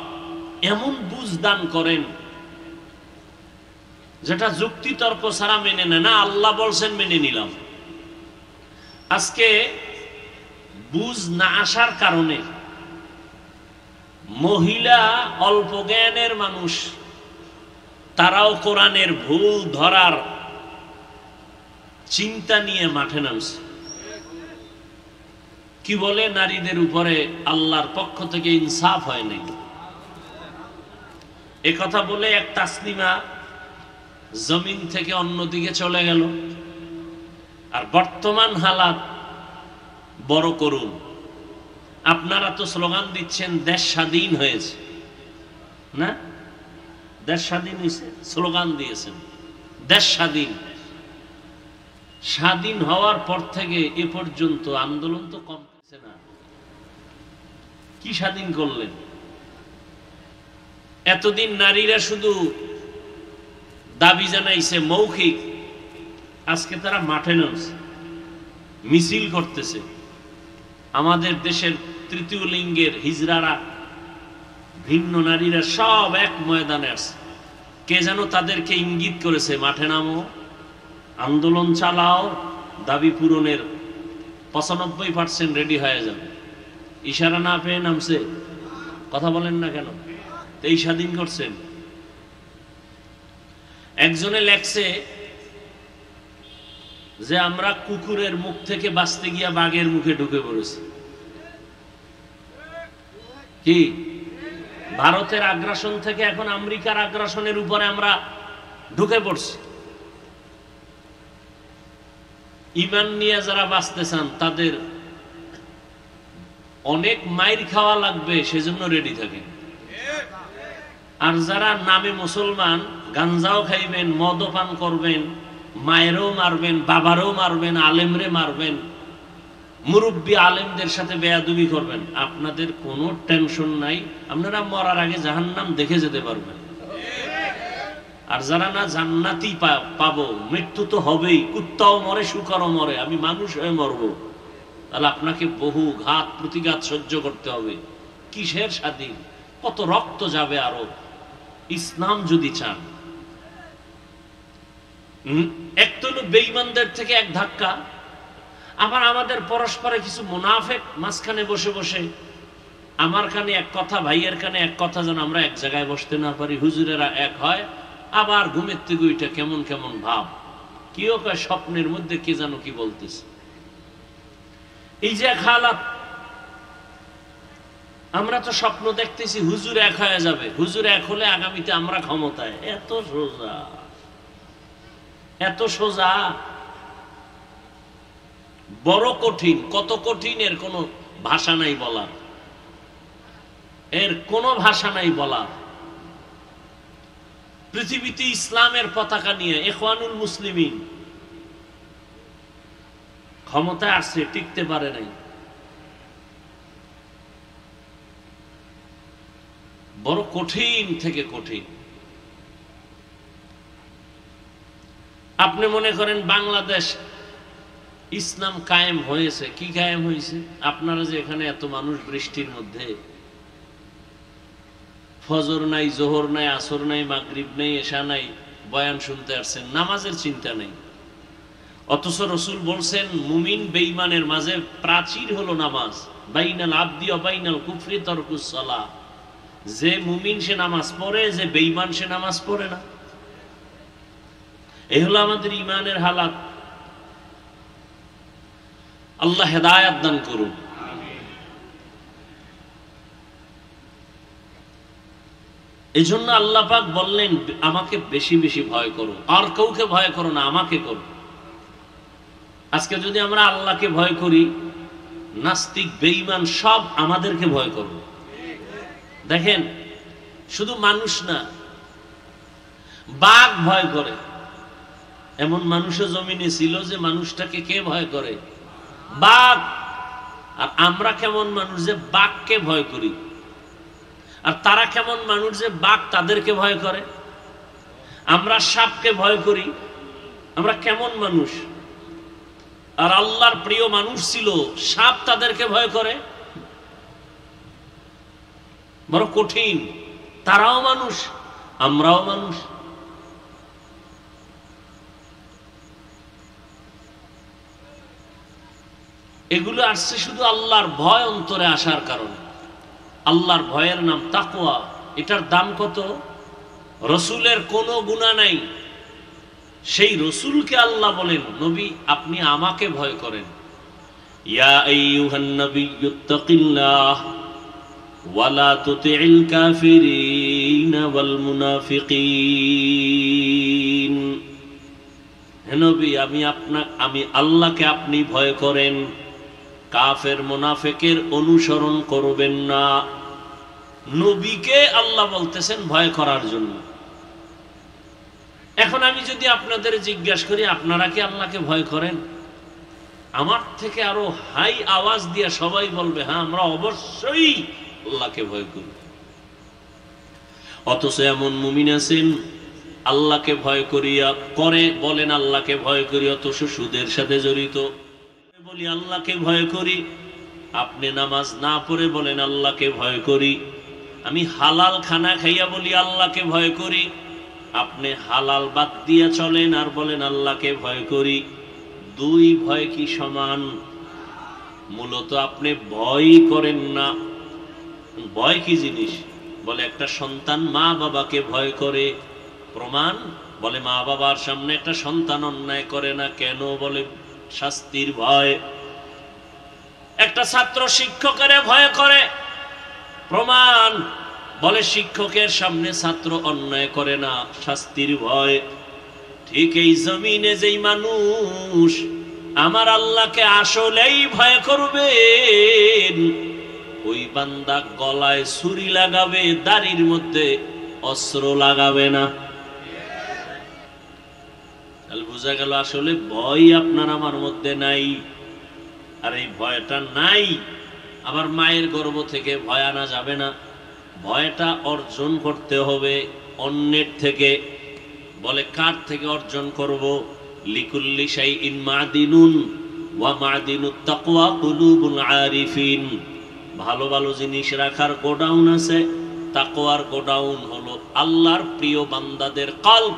এমন বুঝ দান করেন যেটা যুক্তি তর্ক ছাড়া মেনে নেয় না। আল্লাহ বলছেন মেনে নিলাম। আজকে বুঝ না আসার কারণে মহিলা, অল্প জ্ঞানের মানুষ, তারাও কোরআনের ভুল ধরার চিন্তা নিয়ে মাঠে নামছে। কি বলে? নারীদের উপরে আল্লাহর পক্ষ থেকে ইনসাফ হয় নাই। এ কথা বলে এক তাসলিমা জমিন থেকে অন্যদিকে চলে গেল। আর বর্তমান হালাত বড় করুন। আপনারা তো স্লোগান দিচ্ছেন দেশ স্বাধীন হয়েছে, না? দেশ স্বাধীন হয়েছে, স্লোগান দিয়েছেন দেশ স্বাধীন। স্বাধীন হওয়ার পর থেকে এ পর্যন্ত আন্দোলন তো কমছে না। কি স্বাধীন করলেন? এতদিন নারীরা শুধু দাবি জানাইছে মৌখিক, আজকে তারা মাঠে নামছে, মিছিল করতেছে। আমাদের দেশের তৃতীয় লিঙ্গের হিজড়ারা, ভিন্ন নারীরা সব এক ময়দানে আসছে। কে যেন তাদেরকে ইঙ্গিত করেছে, মাঠে নামো, আন্দোলন চালাও, দাবি পূরণের 95% রেডি হয়ে যাবে। ইশারা না পেয়ে নামছে। কথা বলেন না কেন? এই স্বাধীন করছেন। একজনে লেখছে যে আমরা কুকুরের মুখ থেকে বাঁচতে গিয়া বাঘের মুখে ঢুকে পড়েছি। কি? ভারতের আগ্রাসন থেকে এখন আমেরিকার আগ্রাসনের উপরে আমরা ঢুকে পড়ছি। ঈমান নিয়ে যারা বাঁচতে চান তাদের অনেক মাইর খাওয়া লাগবে, সেজন্য রেডি থাকেন। আর যারা নামে মুসলমান, গাঞ্জাও খাইবেন, মদও পান করবেন, মায়েরও মারবেন, বাবারও মারবেন, আলেমরে মারবেন, মুরব্বী আলেমদের সাথে বেয়াদবি করবেন, আপনাদের কোনো টেনশন নাই। আপনারা মরার আগে জাহান্নাম দেখে যেতে পারবেন। আর যারা না জান্নাতি পাবো, মৃত্যু তো হবেই, কুত্তাও মরে, শুকরও মরে, আমি মানুষ হয়ে মরবো, তাহলে আপনাকে বহু ঘাত প্রতিঘাত সহ্য করতে হবে। কিসের স্বাধীন? কত রক্ত যাবে আরো ইসলাম যদি চান। এক তো হলো বেঈমানদের থেকে এক ধাক্কা, আবার আমাদের পরস্পরে কিছু মুনাফিক মাঝখানে বসে বসে আমার কানে এক কথা, ভাইয়ের কানে এক কথা, যেন আমরা এক জায়গায় বসতে না পারি। হুজুরেরা এক হয়, আবার ঘুমের থেকে উঠে কেমন কেমন ভাব, কেউ কয় স্বপ্নের মধ্যে কে যেন কি বলতেছে। এই যে এক হালাত, আমরা তো স্বপ্ন দেখতেছি হুজুর এক হয়ে যাবে, হুজুর এক হলে আগামীতে আমরা ক্ষমতায়। এত সোজা, এত সোজা, বড় কঠিন। কত কঠিন এর কোনো ভাষা নাই বলার, এর কোনো ভাষা নাই বলার। পৃথিবীতে ইসলামের পতাকা নিয়ে ইখওয়ানুল মুসলিমিন ক্ষমতায় আসছে, টিকতে পারে নাই। বড় কঠিন থেকে কঠিন। আপনি মনে করেন বাংলাদেশ ইসলাম কায়েম হয়েছে, কি কায়েম হয়েছে? আপনারা যে এখানে এত মানুষ বৃষ্টির মধ্যে ফজর নাই, জোহর নাই, আসর নাই, মাগরিব নাই, এশা নাই, বয়ান শুনতে আসছেন, নামাজের চিন্তা নেই। অথচ রসুল বলছেন মুমিন বেঈমানের মাঝে প্রাচীর হলো নামাজ। বাইনাল আবদি ওয়া বাইনাল কুফরি তারকুস সালাহ। যে মুমিন সে নামাজ পড়ে, যে বেঈমান সে নামাজ পড়ে না। এই হলো আমাদের ইমানের হালাত। আল্লাহ হেদায়েত দান করুন। এই জন্য আল্লাহ পাক বললেন আমাকে বেশি বেশি ভয় করো, আর কাউকে ভয় করো না, আমাকে করো। আজকে যদি আমরা আল্লাহকে ভয় করি, নাস্তিক বেঈমান সব আমাদেরকে ভয় করবে। দেখেন, শুধু মানুষ না, বাঘ ভয় করে। এমন মানুষও জমিনে ছিল যে মানুষটাকে কে ভয় করে? বাঘ। আর আমরা কেমন মানুষ যে বাঘকে ভয় করি, আর তারা কেমন মানুষ যে বাঘ তাদেরকে ভয় করে। আমরা সাপকে ভয় করি, আমরা কেমন মানুষ। আর আল্লাহর প্রিয় মানুষ ছিল, সাপ তাদেরকে ভয় করে। বড় কঠিন। তারাও মানুষ, আমরাও মানুষ। এগুলো আসছে শুধু আল্লাহর ভয় অন্তরে আসার কারণে। আল্লাহর ভয়ের নাম তাকওয়া। এটার দাম কত? রসুলের কোনো গুনাহ নাই, সেই রসুলকে আল্লাহ বলেন নবী আপনি আমাকে ভয় করেন। ইয়া আইয়ুহান নাবিয়্যুত্তাকিল্লাহ ওয়া লা তুতি'ল কাফিরিন ওয়াল মুনাফিকিন। হে নবী আমি আল্লাহকে আপনি ভয় করেন, কাফের মুনাফিকের অনুসরণ করবেন না। নবীকে আল্লাহ বলতেছেন ভয় করার জন্য। এখন আমি যদি আপনাদের জিজ্ঞাসা করি আপনারা কি আল্লাহকে ভয় করেন, আমার থেকে আরো হাই আওয়াজ দিয়ে সবাই বলবে হ্যাঁ আমরা অবশ্যই আল্লাহকে ভয় করি। অথচ এমন মুমিন আছেন আল্লাহকে ভয় করিয়া করে বলেন আল্লাহকে ভয় করি, অথচ সুদের সাথে জড়িত। বলি আল্লাহকে ভয় করি, আপনি নামাজ না পড়ে বলেন আল্লাহকে ভয় করি। আমি হালাল খানা খাইয়া বলি আল্লাহকে ভয় করি, আপনি হালাল বাদ দিয়া চলেন আর বলেন আল্লাহকে ভয় করি। দুই ভয় কি সমান? মূলত আপনি ভয় করেন না। ভয় কি জিনিস? বলে একটা সন্তান মা বাবাকে ভয় করে। প্রমাণ? বলে মা বাবার সামনে একটা সন্তান অন্যায় করে না কেন? বলে শাস্তির ভয়। একটা ছাত্র শিক্ষকের ভয় করে। প্রমাণ? বলে শিক্ষকের সামনে ছাত্র অন্যায় করে না, শাস্তির ভয়। ঠিক এই জমিনে যেই মানুষ আমার আল্লাহকে আসলেই ভয় করবেন, ওই বান্দা গলায় ছুরি লাগাবে, দাড়ির মধ্যে অস্ত্র লাগাবে না। তাহলে বোঝা গেল আসলে ভয় আপনার আমার মধ্যে নাই। আর এই ভয়টা নাই, আবার মায়ের গর্ভ থেকে ভয় আনা যাবে না। ভয়টা অর্জন করতে হবে অন্যের থেকে। বলে কার থেকে অর্জন করব? লিকুল্লি শাইইন মাদিনুন ওয়া মাদিনুত তাকওয়া কুলুবুল আরিফিন। ভালো ভালো জিনিস রাখার গোডাউন আছে, তাকওয়ার গোডাউন হলো আল্লাহর প্রিয় বান্দাদের কলব।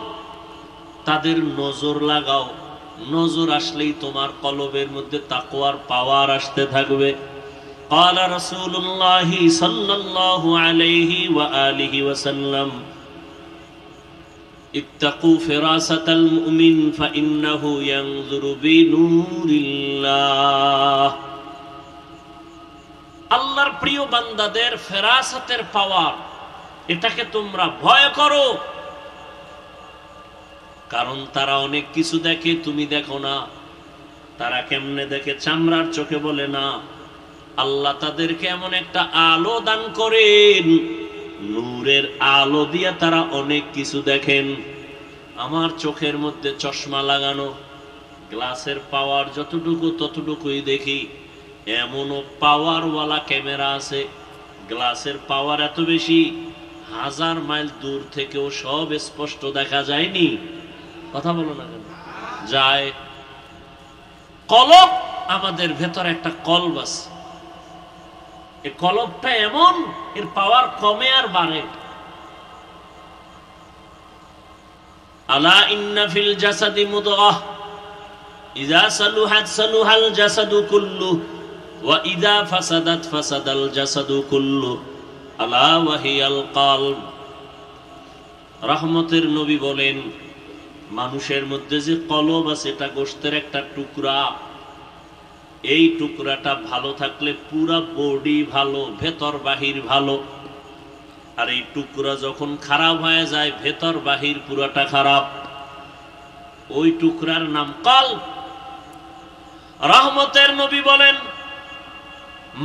তাদের নজর লাগাও, নজর আসলেই তোমার কলবের মধ্যে তাকওয়ার পাওয়ার আসতে থাকবে। قال رسول الله صلى الله عليه وآله وسلم اتقوا فراسة المؤمن فإنه ينظر بنور الله। আল্লাহর প্রিয় বান্দাদের ফেরাসাতের পাওয়ার, এটাকে তোমরা ভয় করো। কারণ তারা অনেক কিছু দেখে, তুমি দেখো না। তারা কেমনে দেখে? চামড়ার চোখে বলে না। আল্লাহ তাদেরকে এমন একটা আলো দান করেন, নূরের আলো দিয়ে তারা অনেক কিছু দেখেন। আমার চোখের মধ্যে চশমা লাগানো, গ্লাসের পাওয়ার যতটুকু ততটুকুই দেখি। এমনও পাওয়ারওয়ালা ক্যামেরা আছে, গ্লাসের পাওয়ার এত বেশি 1000 মাইল দূর থেকেও সব স্পষ্ট দেখা যায়নি। কথা বলো না কেন? যায়। কলব, আমাদের ভেতরে একটা কলব আছে। এই কলবটা এমন, এর পাওয়ার কমে আর বাড়ে। আলা ইন্না ফিল জাসাদি মুদগাহ ইযা সালুহাত সালুহাল জাসাদু কুল্লু ওয়া ইযা ফাসাদাত ফাসাদাল জাসাদু কুল্লু আলা ওয়া হিয়াল কলব। রহমতের নবী বলেন, মানুষের মধ্যে যে কলব আছে এটা গোশতের একটা টুকরা। এই টুকরাটা ভালো থাকলে পুরা বডি ভালো, ভেতর বাহির ভালো। আর এই টুকরা যখন খারাপ হয়ে যায়, ভেতর বাহির পুরাটা খারাপ। ওই টুকরার নাম কলব। রহমতের নবী বলেন,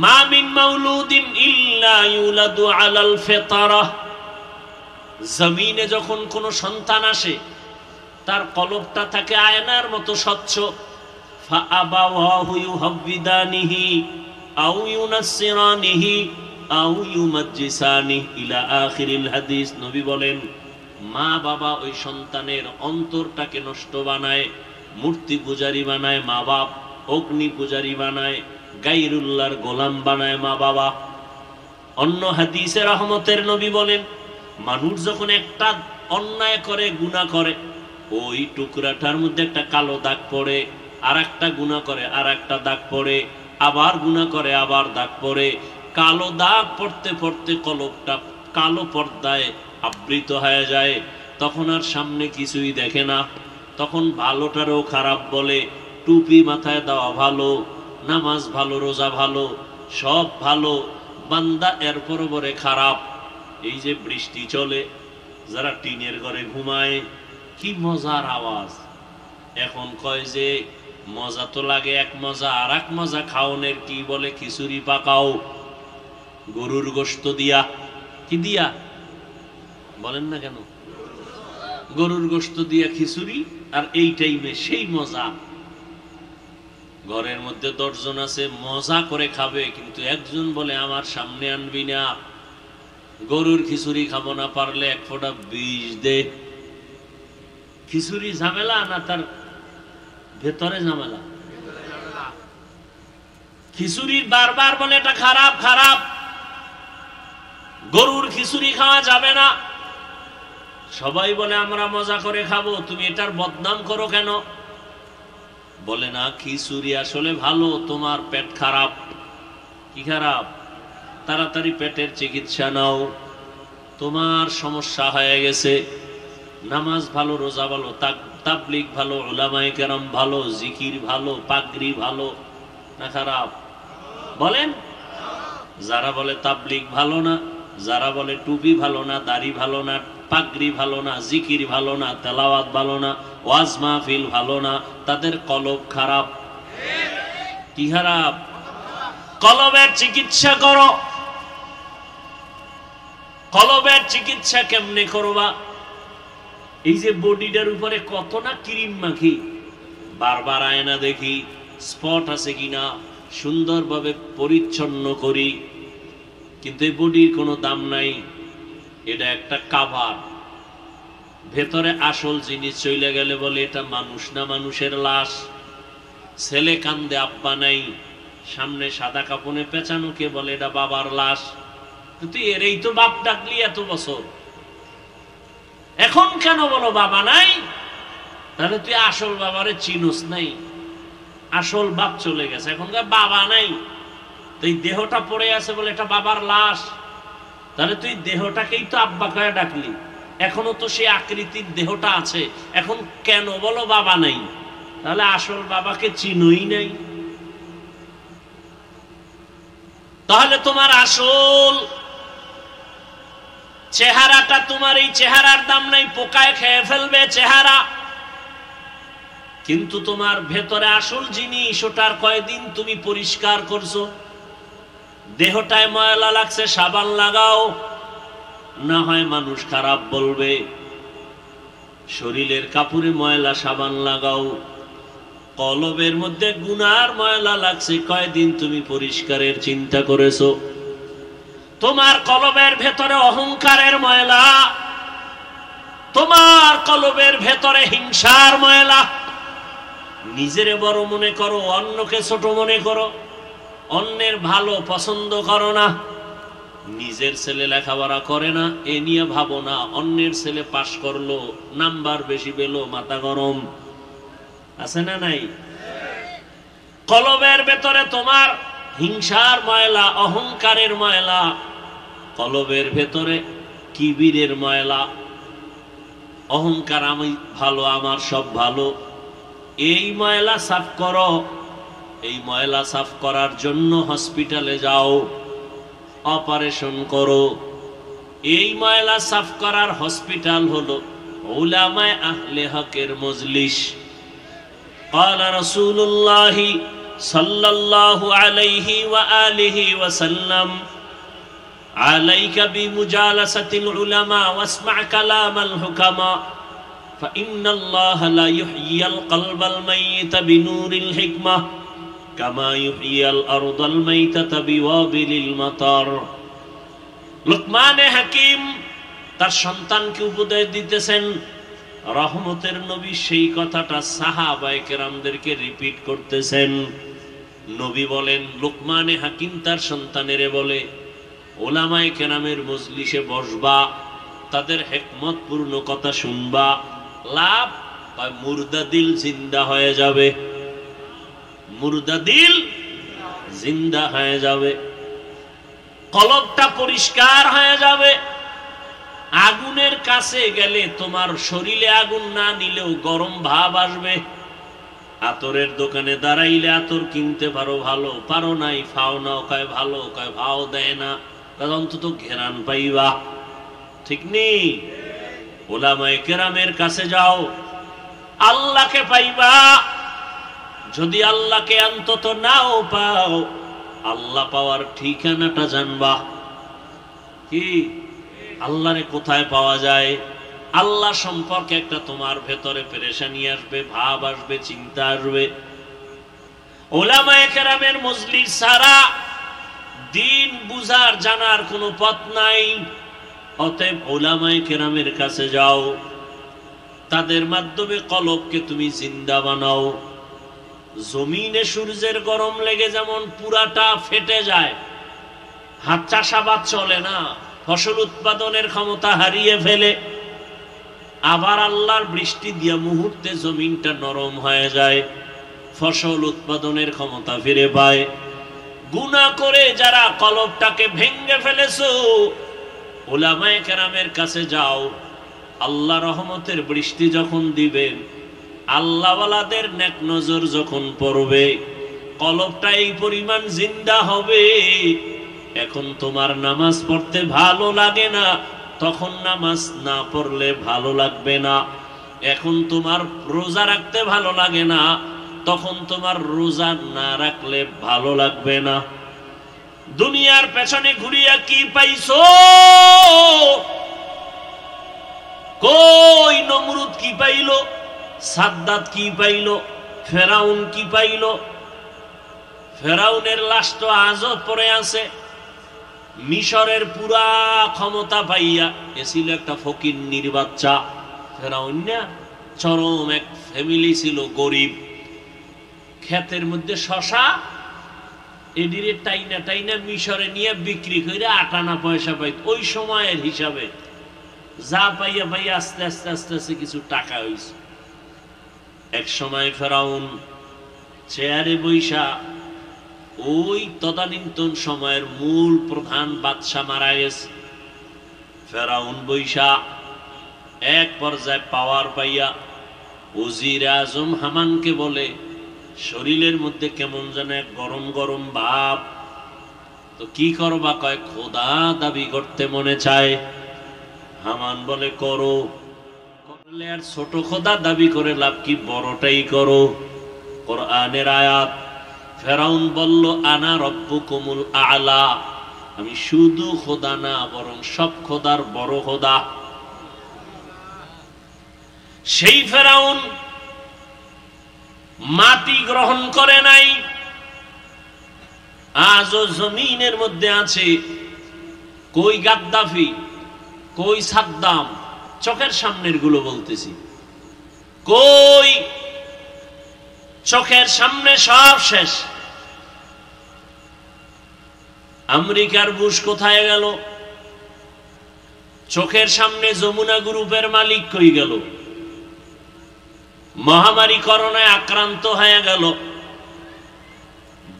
মা মিন মাউলুদিন ইল্লা ইউলাদু আলাল ফিতরাহ। জমিনে যখন কোন সন্তান আসে, তার কলবটা থাকে আয়নার মতো স্বচ্ছ। ফাআবাওয়াহু ইউহাব্বিদানিহি আও ইউনাসসিরানিহি আও ইউমাজ্জিসানিহি ইলা আখিরিল হাদিস। নবী বলেন, মা বাবা ওই সন্তানের অন্তরটাকে নষ্ট বানায়, মূর্তি পূজারী বানায় মা বাপ, অগ্নি পূজারী বানায়, গায়রুল্লাহর গোলাম বানায় মা বাবা। অন্য হাদিসে রহমতের নবী বলেন, মানুষ যখন একটা অন্যায় করে, গুনাহ করে, ওই টুকরাটার মধ্যে একটা কালো দাগ পড়ে, আর একটা গুনাহ করে আর একটা দাগ পড়ে, আবার গুনাহ করে আবার দাগ পড়ে। কালো দাগ পড়তে পড়তে কলবটা কালো পর্দায় আবৃত হয়ে যায়। তখন আর সামনে কিছুই দেখে না। তখন ভালোটারও খারাপ বলে। টুপি মাথায় দেওয়া ভালো, নামাজ ভালো, রোজা ভালো, সব ভালো, বান্দা এরপর পরে খারাপ। এই যে বৃষ্টি চলে, যারা টিনের ঘরে ঘুমায়, কি মজার আওয়াজ। এখন কয় যে মজা তো লাগে এক মজা, আর এক মজা খাওনের কি বলে, খিচুড়ি পাকাও গরুর গোশত দিয়া। কি দিয়া বলেন না কেন? গরুর গোশত দিয়া খিচুড়ি, আর এই টাইমে সেই মজা। ঘরের মধ্যে 10 জন আছে, মজা করে খাবে, কিন্তু একজন বলে আমার সামনে আনবি না, গরুর খিচুড়ি খাবো না, পারলে এক ফোঁটা বিষ দে। খিচুড়ি ঝামেলা না তার ভেতরে ঝামেলা? খিচুড়ি বারবার বলে এটা খারাপ খারাপ, গরুর খিচুড়ি খাওয়া যাবে না। সবাই বলে আমরা মজা করে খাবো, তুমি এটার বদনাম করো কেন? বলে না, খিচুড়ি আসলে ভালো, তোমার পেট খারাপ। কি খারাপ? তাড়াতাড়ি পেটের চিকিৎসা নাও, তোমার সমস্যা হয়ে গেছে। নামাজ ভালো, রোজা ভালো, তাবলীগ ভালো, উলামায়ে কেরাম ভালো, জিকির ভালো, পাগড়ি ভালো না খারাপ? বলেন। যারা বলে তাবলীগ ভালো না, যারা বলে টুপি ভালো না, দাড়ি ভালো না, পাগড়ি ভালো না, জিকির ভালো না, তেলাওয়াত ভালো না, ওয়াজ মাহফিল ভালো না, তাদের কলব খারাপ। কি খারাপ? কলবের চিকিৎসা করো। কলবের চিকিৎসা কেমনে করবা? এই যে বডিটার উপরে কত না ক্রিম মাখি, বারবার আয়না দেখি স্পট আছে কিনা, সুন্দরভাবে পরিচ্ছন্ন করি, কিন্তু এই বডির কোনো দাম নাই। এটা একটা কাভার। ভেতরে আসল জিনিস চলে গেলে বলে এটা মানুষ না, মানুষের লাশ। ছেলে কান্দে, আব্বা নাই, সামনে সাদা কাপড়ে পেঁচানো, কে বলে এটা বাবার লাশ। তুই এরই তো বাপ ডাকলি এত বছর, এখন কেন বলো বাবা নাই? তাহলে তুই আসল বাবারে চিনোস নাই, আসল বাপ চলে গেছে, এখনকার বাবা নাই। তুই দেহটা পড়ে আছে বলে এটা বাবার লাশ, তাহলে তুই দেহটাকেই তো আব্বা কয়ে ডাকলি, এখনো তো সেই আকৃতির দেহটা আছে, এখন কেন বলো বাবা নাই? তাহলে আসল বাবাকে চিনোই নাই। তাহলে তোমার আসল চেহারাটা, তোমার এই চেহারার দাম নাই, পোকায় খেয়ে ফেলবে চেহারা, কিন্তু তোমার ভেতরে আসল জিনিস, ওটার কয়দিন তুমি পরিষ্কার করছো। দেহটায় ময়লা লাগছে, সাবান লাগাও, না হয় মানুষ খারাপ বলবে। শরীরের কাপড়ে ময়লা, সাবান লাগাও। কলবের মধ্যে গুনার ময়লা লাগছে, কয়দিন তুমি পরিষ্কারের চিন্তা করেছো? তোমার কলবের ভেতরে অহংকারের ময়লা, তোমার কলবের ভেতরে হিংসার ময়লা, নিজেরে বড় মনে করো, অন্যকে ছোট মনে করো, অন্যের ভালো পছন্দ করো না। নিজের ছেলে লেখাপড়া করে না এ নিয়ে ভাবো না, অন্যের ছেলে পাশ করলো, নাম্বার বেশি পেলো, মাথা গরম। আছে না নাই? কলবের ভেতরে তোমার হিংসার ময়লা, অহংকারের ময়লা, কলবের ভেতরে কিবিরের ময়লা, অহংকার, আমি ভালো, আমার সব ভালো, এই ময়লা সাফ করো। এই ময়লা সাফ করার জন্য হসপিটালে যাও, অপারেশন করো। এই ময়লা সাফ করার হসপিটাল হলো উলামায়ে আহলে হকের মজলিস। قال رسول الله صلى الله عليه وآله وسلم عليك بمجالسة العلماء واسمع كلام الحكماء فإن الله لا يحيي القلب الميت بنور الحكمة كما يحيي الأرض الميتة بوابل المطر। লুকমানে হাকিম তার সন্তানকে উপদেশ দিতেছেন, রহমতের নবী সেই কথাটা সাহাবায়ে কেরামদেরকে রিপিট করতেছেন। নবী বলেন, লুকমানে হাকিম তার সন্তানেরে বলে, ওলামায়ে কেরামের মজলিসে বসবা, তাদের হিকমতপূর্ণ কথা শুনবা, লাভ হয় মুর্দা দিল জিন্দা হয়ে যাবে, মুর্দা দিল জিন্দা হয়ে যাবে, কলবটা পরিষ্কার হয়ে যাবে। আগুনের কাছে গেলে তোমার শরীরে আগুন না নিলেও গরম ভাব আসবে। আতরের দোকানে দাঁড়াইলে আতর কিনতে পারো, ভালো, পারো নাই ফাও নাও, কয় ভালো, কয় ভাও দেয় না, অন্তত ঘেরান পাইবা। ঠিক নেই? ওলামায়ে কেরামের কাছে যাও, আল্লাহকে পাইবা। যদি আল্লাহকে অন্তত নাও পাও, আল্লাহ পাওয়ার ঠিকানাটা জানবা। কি? আল্লাহরে কোথায় পাওয়া যায়? আল্লাহ সম্পর্কে একটা তোমার ভেতরে পেরেশানি আসবে, ভাব আসবে, চিন্তা আসবে। উলামায়ে কেরামের মজলিস ছাড়া দিন বুঝার জানার কোনো পথ নাই। অতএব উলামায়ে কেরামের কাছে যাও, তাদের মাধ্যমে কলবকে তুমি জিন্দা বানাও। জমিনে সূর্যের গরম লেগে যেমন পুরাটা ফেটে যায়, হাত চাষাবাদ চলে না, ফসল উৎপাদনের ক্ষমতা হারিয়ে ফেলে, আবার আল্লাহর বৃষ্টি দিয়া মুহূর্তে জমিনটা নরম হয়ে যায়, ফসল উৎপাদনের ক্ষমতা ফিরে পায়। গুনাহ করে যারা কলবটাকে ভেঙে ফেলেছো, উলামায়ে কেরামের কাছে যাও। আল্লাহ রহমতের বৃষ্টি যখন দিবেন, আল্লাহওয়ালাদের নেক নজর যখন পড়বে, কলবটা এই পরিমাণ জিন্দা হবে, এখন তোমার নামাজ পড়তে ভালো লাগে না, তখন নামাজ না পড়লে ভালো লাগবে না। এখন তোমার রোজা রাখতে ভালো লাগে না, তখন তোমার রোজা না রাখলে ভালো লাগবে না। দুনিয়ার পেছনে ঘুরিয়া কি পাইছো? কই নমরুদ কি পাইলো? সাদ্দাত কি পাইলো? ফেরাউন কি পাইলো? ফেরাউনের লাশ তো আজও পড়ে আছে। মিশরের পুরা ক্ষমতা পাইয়া এছিল একটা ফকিন্নির বাচ্চা। ফেরাউন না, চরম এক ফ্যামিলি ছিল, গরিব। ক্ষেতের মধ্যে শশা এডিরে টাইনা টাইনা মিশরে নিয়ে বিক্রি করে 8 আনা পয়সা পাইত। ওই সময়ের হিসাবে যা পাইয়া পাইয়া আস্তে আস্তে আস্তে আস্তে কিছু টাকা হইছে। এক সময় ফেরাউন চেয়ারে বৈশা, ওই তদানীন্তন সময়ের মূল প্রধান বাদশা মারা গেছে। ফেরাউন বৈশা এক পর্যায়ে পাওয়ার পাইয়া ওজির আজম হামানকে বলে, শরীরের মধ্যে কেমন যেন এক গরম গরম ভাব, তো কি করবা? কয় খোদা দাবি করতে মনে চায়। হামান বলে করো। করলে আর ছোট খোদা দাবি করে লাভ কি, বড়টাই করো। কোরআনের আয়াত। ফেরাউন বলল, আনা রব্বুকুমুল আলা, আমি শুধু খোদা না, বরং সব খোদার বড় খোদা। সেই ফেরাউন মাটি গ্রহণ করে নাই, আজও জমিনের মধ্যে আছে। কই গাদ্দাফি, কই সাদ্দাম, চোখের সামনের গুলো বলতেছি, কই চোখের সামনে সব শেষ। আমেরিকার বুশ কোথায় গেল? চোখের সামনে যমুনা গ্রুপের মালিক কই গেল? মহামারী করোনায় আক্রান্ত হয়ে গেল,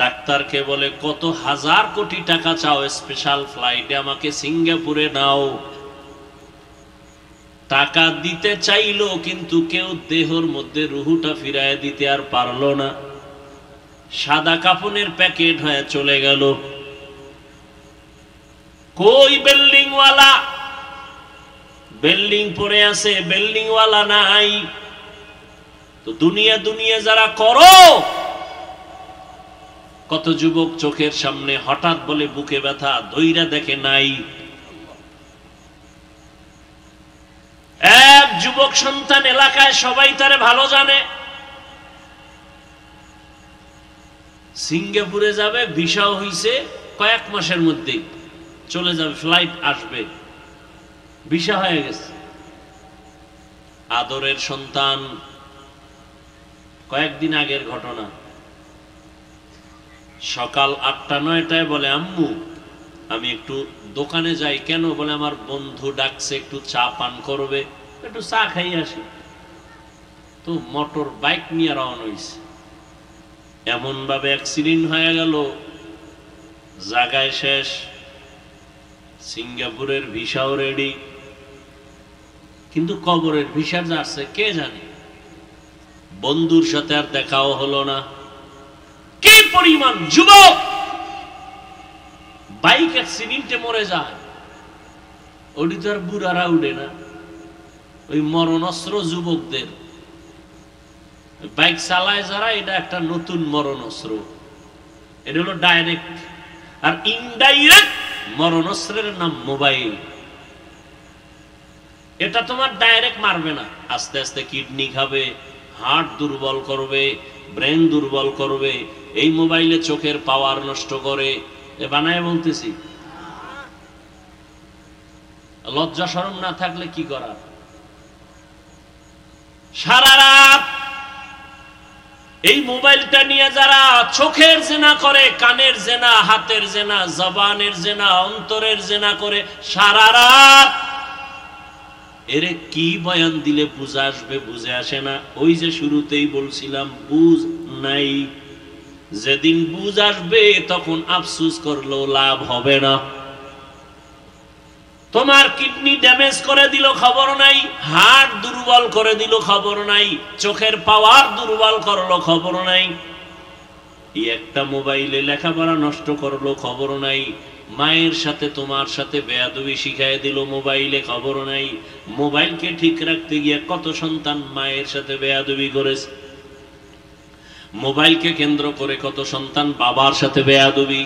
ডাক্তারকে বলে কত হাজার কোটি টাকা চাও, স্পেশাল ফ্লাইটে আমাকে সিঙ্গাপুরে নাও। টাকা দিতে চাইলো, কিন্তু কেউ দেহর মধ্যে রুহুটা ফিরায় দিতে আর পারলো না। সাদা কাফনের প্যাকেট হয়ে চলে গেল। কই বিল্ডিং ওয়ালা? বিল্ডিং পড়ে আছে, বিল্ডিং ওয়ালা নাই। তো দুনিয়া দুনিয়া যারা করো, কত যুবক চোখের সামনে হঠাৎ বলে বুকে ব্যথা, ধইরা দেখে নাই। এক যুবক সন্তান এলাকায় সবাই তারে ভালো জানে, সিঙ্গাপুরে যাবে, ভিসাও হইছে, কয়েক মাসের মধ্যেই চলে যাবে, ফ্লাইট আসবে, ভিসা হয়ে গেছে। আদরের সন্তান, কয়েকদিন আগের ঘটনা, সকাল 8টা-9টায় বলে আম্মু আমি একটু দোকানে যাই। কেন? বলে আমার বন্ধু ডাকছে, একটু চা পান করবে, একটু চা খাই আসি। তো মোটর বাইক নিয়ে রওনা হইছে। এমন ভাবে অ্যাক্সিডেন্ট হয়ে গেল, জায়গায় শেষ। সিঙ্গাপুরের ভিসাও রেডি, কিন্তু কবরের ভিসা যাচ্ছে কে জানে। বন্ধুর সাথে আর দেখাও হলো না। কি পরিমাণ যুবক বাইক অ্যাক্সিডেন্টে মরে যায়, ওটি তো আর বুড়ারা উঠে না। ওই মরণস্ত্র যুবকদের, বাইক চালায় যারা, এটা একটা নতুন মরণস্ত্র। এটা হলো ডাইরেক্ট। আর ইনডাইরেক্ট মরণস্ত্রের নাম মোবাইল। এটা তোমার ডাইরেক্ট মারবে না, আস্তে আস্তে কিডনি খাবে, হার্ট দুর্বল করবে, ব্রেন দুর্বল করবে। এই মোবাইলে চোখের পাওয়ার নষ্ট করে। এ বানায় বলতেছি, লজ্জা শরম না থাকলে কি করার। সারা রাত এই মোবাইলটা নিয়ে যারা চোখের জেনা করে, কানের জেনা, হাতের জেনা, জবানের জেনা, অন্তরের জেনা করে সারা রাত, এরে কি বয়ান দিলে বুঝে আসবে? বুঝে আসে না। ওই যে শুরুতেই বলছিলাম, বুঝ নাই। যেদিন বুঝ আসবে তখন আফসোস করলেও লাভ হবে না। তোমার কিডনি ড্যামেজ করে দিল, খবর নাই। হার্ট দুর্বল করে দিল, খবর নাই। চোখের পাওয়ার দুর্বল করলো, খবর নাই। এই একটা মোবাইলে লেখাপড়া নষ্ট করলো, খবর নাই। মায়ের সাথে তোমার সাথে বেয়াদবি শিখাই দিল মোবাইলে, খবর নাই। মোবাইলকে ঠিক রাখতে গিয়ে কত সন্তান মায়ের সাথে বেয়াদবি করেছে। মোবাইলকে কেন্দ্র করে কত সন্তান বাবার সাথে বেয়াদবি।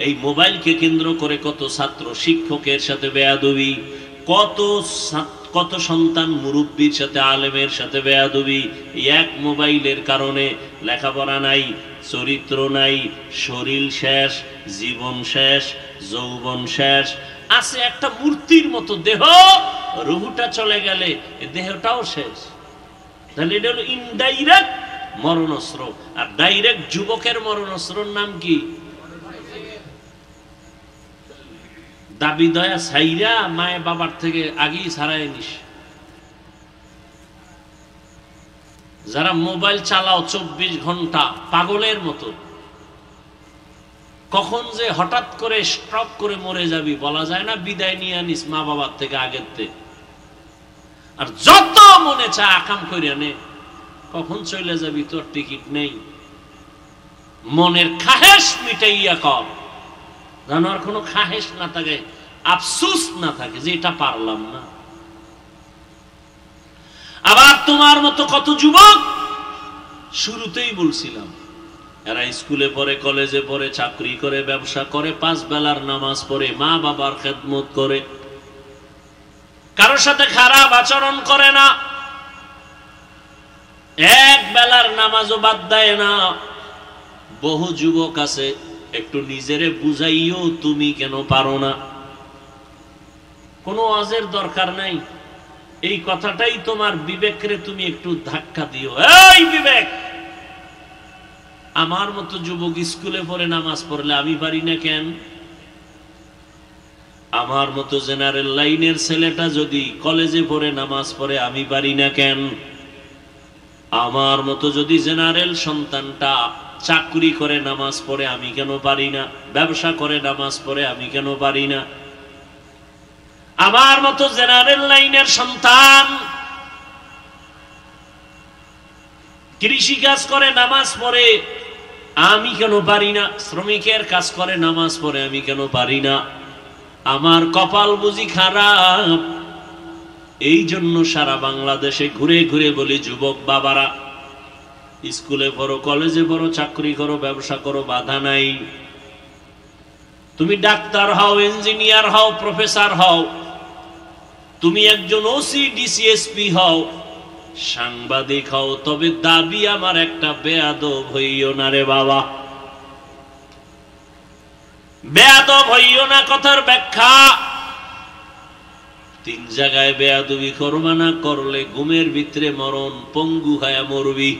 এই মোবাইলকে কেন্দ্র করে কত ছাত্র শিক্ষকের সাথে বেয়াদবি। কত সন্তান মুরব্বীর সাথে, আলেমের সাথে বেয়াদবি। এক মোবাইলের কারণে লেখাপড়া নাই, চরিত্র নাই, শরীর শেষ, জীবন শেষ, যৌবন শেষ। আছে একটা মূর্তির মতো দেহ, রুহুটা চলে গেলে দেহটাও শেষ। তাহলে এটা হলো ইনডাইরেক্ট মরণস্ত্র। আর ডাইরেক্ট যুবকের মরণস্ত্রর নাম কি? দাবি দয়া ছাইরা মায়ে বাবার থেকে আগেই ছাড়াই নিস। যারা মোবাইল চালাও 24 ঘন্টা পাগলের মতো, কখন যে হঠাৎ করে স্ট্রোক করে মরে যাবি বলা যায় না। বিদায় নিয়ে আনিস মা বাবার থেকে আগের থেকে। আর যত মনে চায় আকাম করে নে, কখন চলে যাবি তোর টিকিট নেই। মনের খাহেশ মিটাইয়া কর, যেন আর কোনো খাহেশ না থাকে, আফসোস না থাকে যে এটা পারলাম না। আবার তোমার মতো কত যুবক, শুরুতেই বলছিলাম, এরা স্কুলে পড়ে, কলেজে পড়ে, চাকরি করে, ব্যবসা করে, 5 বেলার নামাজ পড়ে, মা বাবার খেদমত করে, কারোর সাথে খারাপ আচরণ করে না, এক বেলার নামাজও বাদ দেয় না। বহু যুবক আছে, একটু নিজেরে বুঝাইও তুমি কেন পারো না। কোনো ওয়াজের দরকার নাই, এই কথাটাই তোমার বিবেকরে তুমি একটু ধাক্কা দিও। এই বিবেক, আমার মতো যুবক স্কুলে পড়ে নামাজ পড়লে আমি পারি না কেন? আমার মতো জেনারেল লাইনের ছেলেটা যদি কলেজে পড়ে নামাজ পড়ে আমি পারি না কেন? আমার মতো যদি জেনারেল সন্তানটা চাকরি করে নামাজ পড়ে আমি কেন পারি না? ব্যবসা করে নামাজ পড়ে আমি কেন পারি না? আমার মতো জেনারেল লাইনের সন্তান কৃষি কাজ করে নামাজ পড়ে আমি কেন পারি না? শ্রমিকের কাজ করে নামাজ পড়ে আমি কেন পারি না? আমার কপাল বুঝি খারাপ? এই জন্য সারা বাংলাদেশে ঘুরে ঘুরে বলি, যুবক বাবারা, স্কুলে পড়ো, কলেজে পড়ো, চাকরি করো, ব্যবসা করো, বাধা নাই। তুমি ডাক্তার হও, ইঞ্জিনিয়ার হও, প্রফেসর হও, তুমি একজন ওসি ডিসিএসপি হও, সাংবাদিক হও, তবে দাবি আমার একটা, বেয়াদব হইও না রে বাবা। বেয়াদব হইও না কথার ব্যাখ্যা, 3 জায়গায় বেয়াদবি করবা না, করলে ঘুমের ভিতরে মরণ, পঙ্গু হায়া মরবি।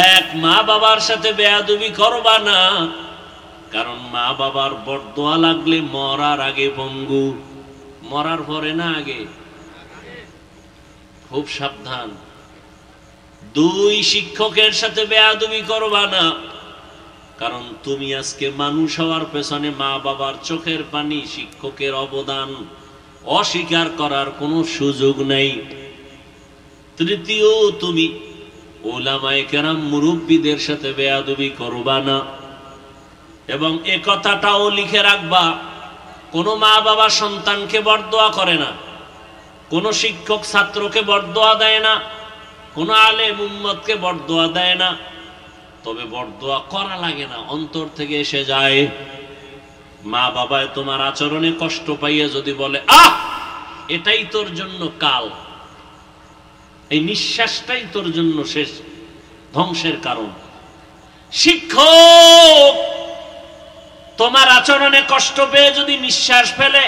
1, মা বাবার সাথে বেয়াদবি করবা না, কারণ মা বাবার বরদোয়া লাগলে মরার আগে পঙ্গু, মরার পরে না আগে। খুব সাবধান। 2, শিক্ষকের সাথে বেয়াদবি করবা না, কারণ তুমি আজকে মানুষ হওয়ার পেছনে মা বাবার চোখের পানি, শিক্ষকের অবদান অস্বীকার করার কোনো সুযোগ নেই। 3, তুমি উলামায়ে কেরাম মুরব্বীদের সাথে বেয়াদবি করবা না। এবং এ কথাটাও লিখে রাখবা, কোন মা বাবা সন্তানকে বরদোয়া করে না, কোন শিক্ষক ছাত্রকে বরদোয়া দেয় না, কোন আলেম উম্মতকে বরদোয়া দেয় না। তবে বরদোয়া করা লাগে না, অন্তর থেকে এসে যায়। মা বাবায় তোমার আচরণে কষ্ট পাইয়ে যদি বলে, আহ এটাই তোর জন্য কাল, এই নিঃশ্বাসটাই তোর জন্য শেষ, ধ্বংসের কারণ। শিক্ষক তোমার আচরণে কষ্ট পেয়ে যদি নিঃশ্বাস ফেলে,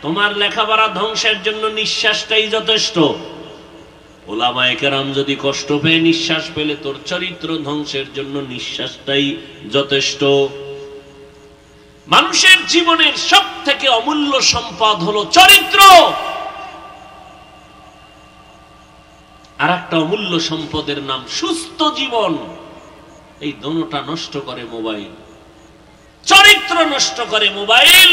তোমার লেখাপড়া ধ্বংসের জন্য নিঃশ্বাসটাই যথেষ্ট। উলামায়ে কেরাম যদি কষ্ট পেয়ে নিঃশ্বাস ফেলে, তোর চরিত্র ধ্বংসের জন্য নিঃশ্বাসটাই যথেষ্ট। মানুষের জীবনের সবথেকে অমূল্য সম্পদ হলো চরিত্র। আর একটা অমূল্য সম্পদের নাম সুস্থ জীবন। এই দোনোটা নষ্ট করে মোবাইল। চরিত্র নষ্ট করে মোবাইল,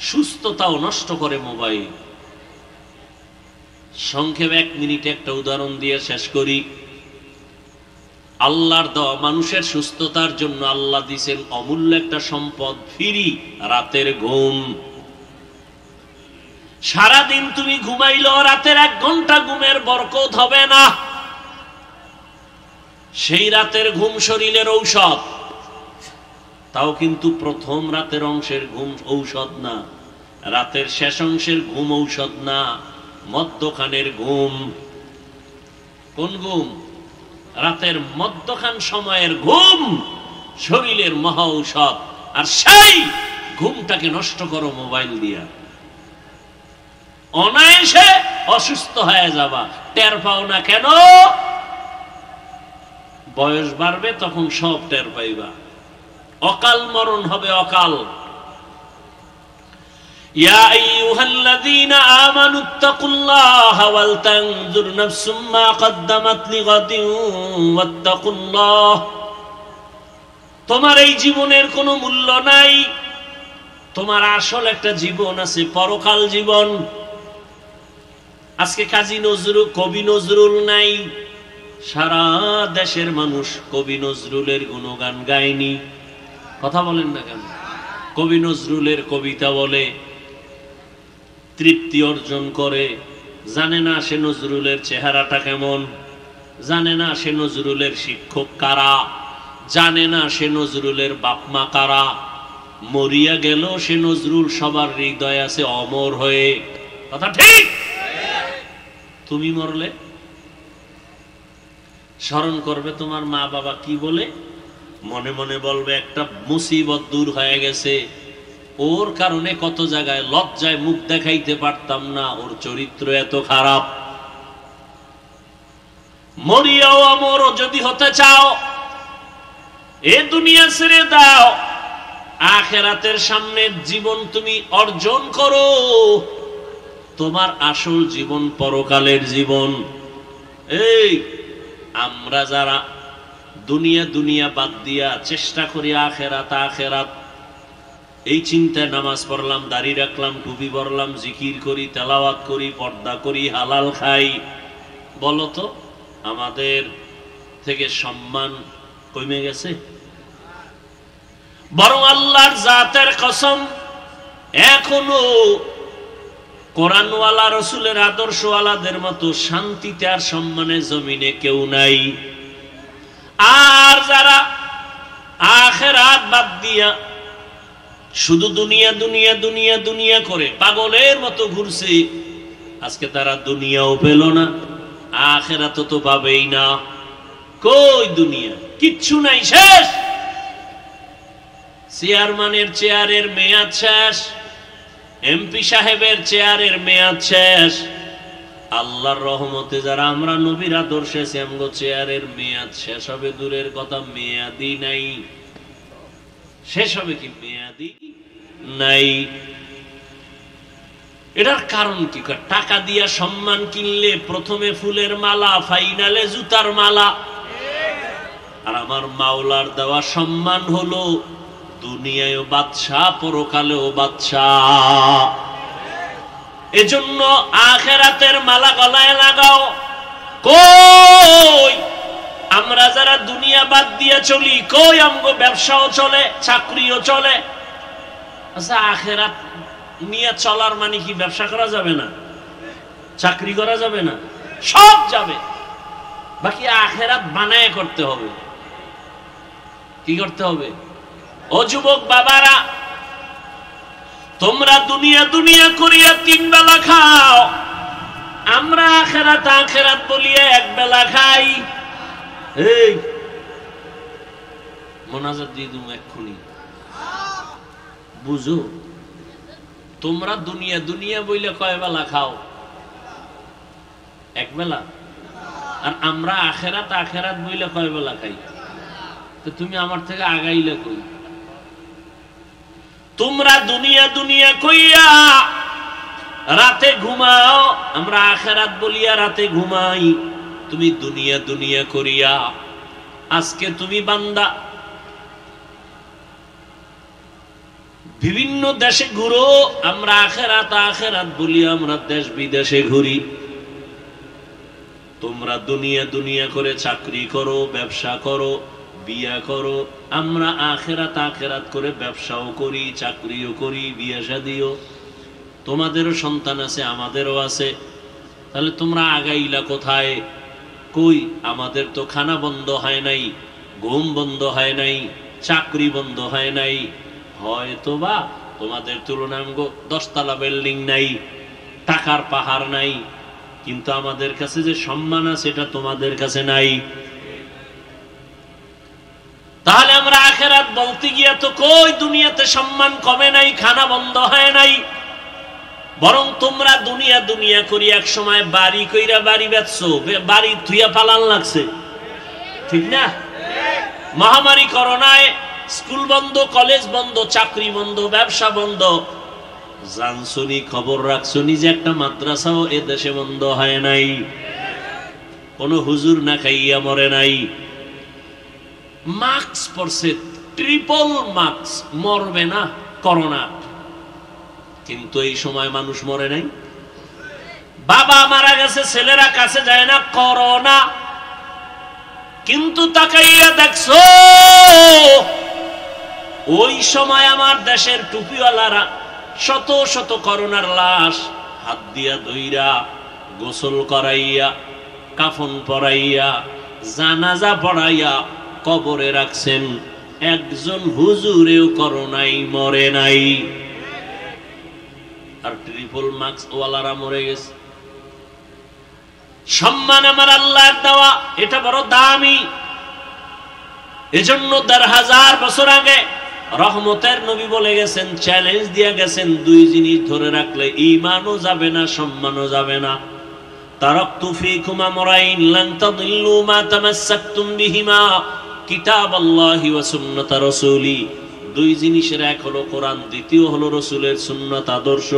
সুস্থতাও নষ্ট করে মোবাইল। সংক্ষেপে 1 মিনিটে একটা উদাহরণ দিয়ে শেষ করি। আল্লাহর দেওয়া মানুষের সুস্থতার জন্য আল্লাহ দিয়েছেন অমূল্য একটা সম্পদ, ফ্রি, রাতের ঘুম। সারাদিন তুমি ঘুমাইলেও রাতের 1 ঘন্টা ঘুমের বরকত হবে না। সেই রাতের ঘুম শরীরের ঔষধ, তাও কিন্তু প্রথম রাতের অংশের ঘুম ঔষধ না, রাতের শেষ অংশের ঘুম ঔষধ না, মধ্যখানের ঘুম। কোন ঘুম? রাতের মধ্যখান সময়ের ঘুম শরীরের মহা ঔষধ। আর সেই ঘুমটাকে নষ্ট করো মোবাইল দিয়া, অনায়াসে অসুস্থ হয়ে যাবা, টের পাও না কেন? বয়স বাড়বে তখন সব টের পাইবা, অকাল মরণ হবে, অকাল। ইয়া আইয়ুহাল্লাযীনা আমানুত্তাকুল্লাহা ওয়াল তানজুর নাফসুম মা কদ্দামাত লিগাদিন ওয়াত্তাকুল্লাহ। তোমার এই জীবনের কোনো মূল্য নাই, তোমার আসল একটা জীবন আছে, পরকাল জীবন। আজকে কাজী নজরুল, কবি নজরুল নাই, সারা দেশের মানুষ কবি নজরুলের গুণগান গায়নি। কথা বলেন না কেন? কবি নজরুলের কবিতা বলে, তৃপ্তি অর্জন করে, জানে না সে নজরুলের চেহারাটা কেমন, জানে না সে নজরুলের শিক্ষক কারা, জানে না সে নজরুলের বাপমা কারা। মরিয়া গেল সে নজরুল সবার হৃদয় আছে অমর হয়ে। কথা ঠিক? তুমি মরলে স্মরণ করবে তোমার মা বাবা কি বলে, মনে মনে বলবে একটা মুসিবত দূর হয়ে গেছে, ওর কারণে কত জায়গায় লজ্জায় মুখ দেখাইতে পারতাম না, ওর চরিত্র এত খারাপ। মরিয়াও অমর যদি হতে চাও, এ দুনিয়া ছেড়ে দাও, আখিরাতের সামনের জীবন তুমি অর্জন করো, তোমার আসল জীবন পরকালের জীবন। এই আমরা যারা দুনিয়া দুনিয়া বাদ দিয়া চেষ্টা করি আখিরাত আখিরাত, এই চিন্তায় নামাজ পড়লাম, দাড়ি রাখলাম, টুপি পরলাম, জিকির করি, তেলাওয়াত করি, পর্দা করি, হালাল খাই, বলো তো আমাদের থেকে সম্মান কমে গেছে? বরং আল্লাহর জাতের কসম, এখনো কোরআনওয়ালা রসুলের আদর্শওয়ালাদের মতো শান্তিতে আর সম্মানে জমিনে কেউ নাই। আর যারা আখিরাত বাদ দিয়া শুধু দুনিয়া দুনিয়া দুনিয়া দুনিয়া করে পাগলের মতো ঘুরছে, আজকে তারা দুনিয়াও পেল না, আখিরাত তো পাবেই না। কই দুনিয়া? কিচ্ছু নাই, শেষ। চেয়ারম্যানের চেয়ারের মেয়াদ শেষ, এমপি সাহেবের চেয়ারের মেয়াদ শেষ। আল্লাহর রহমতে যারা আমরা নবীর আদর্শে আমগো চেয়ারের মেয়াদ শেষ হবে দূরের কথা, মেয়াদি নাই। শেষ হবে কি? মেয়াদি নাই। এটার কারণ কি? টাকা দিয়া সম্মান কিনলে প্রথমে ফুলের মালা, ফাইনালে জুতার মালা। আর আমার মাওলার দেওয়া সম্মান হলো দুনিয়ায়ও বাদশাহ, পরকালেও বাদশাহ। এজন্য আখিরাতের মালা গলায় লাগাও। কই আমরা যারা দুনিয়া বাদ দিয়ে চলি, কই আমগো ব্যবসাও চলে, চাকরিও চলে। আচ্ছা, আখিরাত নিয়ে চলার মানে কি ব্যবসা করা যাবে না, চাকরি করা যাবে না? সব যাবে, বাকি আখিরাত বানায় করতে হবে। কি করতে হবে? ও যুবক বাবারা, তোমরা দুনিয়া দুনিয়া করিয়া 3 বেলা খাও, আমরা আখিরাত আখিরাত বলিয়া 1 বেলা খাই। এই মোনাজাত দিয়ে তুমি এক্ষুনি বুঝো, তোমরা দুনিয়া দুনিয়া বইলে কয় বেলা খাও? 1 বেলা। আর আমরা আখিরাত আখিরাত বইলে কয় বেলা খাই? তো তুমি আমার থেকে আগাইলে কই? তোমরা দুনিয়া দুনিয়া কইয়া রাতে ঘুমাও, আমরা আখিরাত বলিয়া রাতে ঘুমাই। তুমি দুনিয়া দুনিয়া করিয়া আজকে তুমি বান্দা বিভিন্ন দেশে ঘুরো, আমরা আখিরাত আখিরাত বলিয়া আমরা দেশ বিদেশে ঘুরি। তোমরা দুনিয়া দুনিয়া করে চাকরি করো, ব্যবসা করো, বিয়া করো, আমরা আখিরাত আখিরাত করে ব্যবসাও করি, চাকরিও করি, বিয়ে শাদিও। তোমাদেরও সন্তান আছে, আমাদেরও আছে। তাহলে তোমরা আগাইলা কোথায়? কই আমাদের তো খানা বন্ধ হয় নাই, ঘুম বন্ধ হয় নাই, চাকরি বন্ধ হয় নাই। হয়তো বা তোমাদের তুলনায় 10 তলা বিল্ডিং নাই, টাকার পাহাড় নাই, কিন্তু আমাদের কাছে যে সম্মান আছে এটা তোমাদের কাছে নাই। তাহলে আমরা আখিরাত বলতে গিয়া তো কই দুনিয়াতে সম্মান কমে নাই, খানা বন্ধ হয় নাই। বরং তোমরা দুনিয়া দুনিয়া করি এক সময় বাড়ি কইরা বাড়ি বেচছো, বাড়ি থুইয়া পালান লাগছে, ঠিক না? মহামারী করোনায় স্কুল বন্ধ, কলেজ বন্ধ, চাকরি বন্ধ, ব্যবসা বন্ধ। জানছনি, খবর রাখছনি যে একটা মাদ্রাসাও এ দেশে বন্ধ হয় নাই, কোনো হুজুর না খাইয়া মরে নাই। মাস্ক পরছে, ট্রিপল মাস্ক, মরবে না করোনা, কিন্তু এই সময় মানুষ মরে নাই। বাবা মারা গেছে, ছেলেরা কাছে যায় না, করোনা। কিন্তু তাকাইয়া দেখছো ওই সময় আমার দেশের টুপিওয়ালারা শত শত করোনার লাশ হাত দিয়া ধইরা, গোসল করাইয়া, কাফন পরাইয়া, জানাজা পড়াইয়া কবরে রাখছেন। একজন হুজুরেও করোনায় মরে নাই, আর ট্রিপল মাস্ক ওয়ালারা মরে গেছে। সম্মান আমার আল্লাহর দেওয়া, এটা বড় দামি। এজন্য 1000 বছর আগে রহমতের নবী বলে গেছেন, চ্যালেঞ্জ দিয়ে গেছেন, 2 জিনিস ধরে রাখলে ঈমানও যাবে না, সম্মানও যাবে না। তারাকতু ফীকুম আমরাইন লান তাদিল্লু মা তামাসসাকতুম বিহিমা কিতাবাল্লাহি ওয়া সুন্নাত রাসূলি। দুই জিনিসের, এক হলো কোরআন, দ্বিতীয় হলো রসুলের সুন্নাত আদর্শ।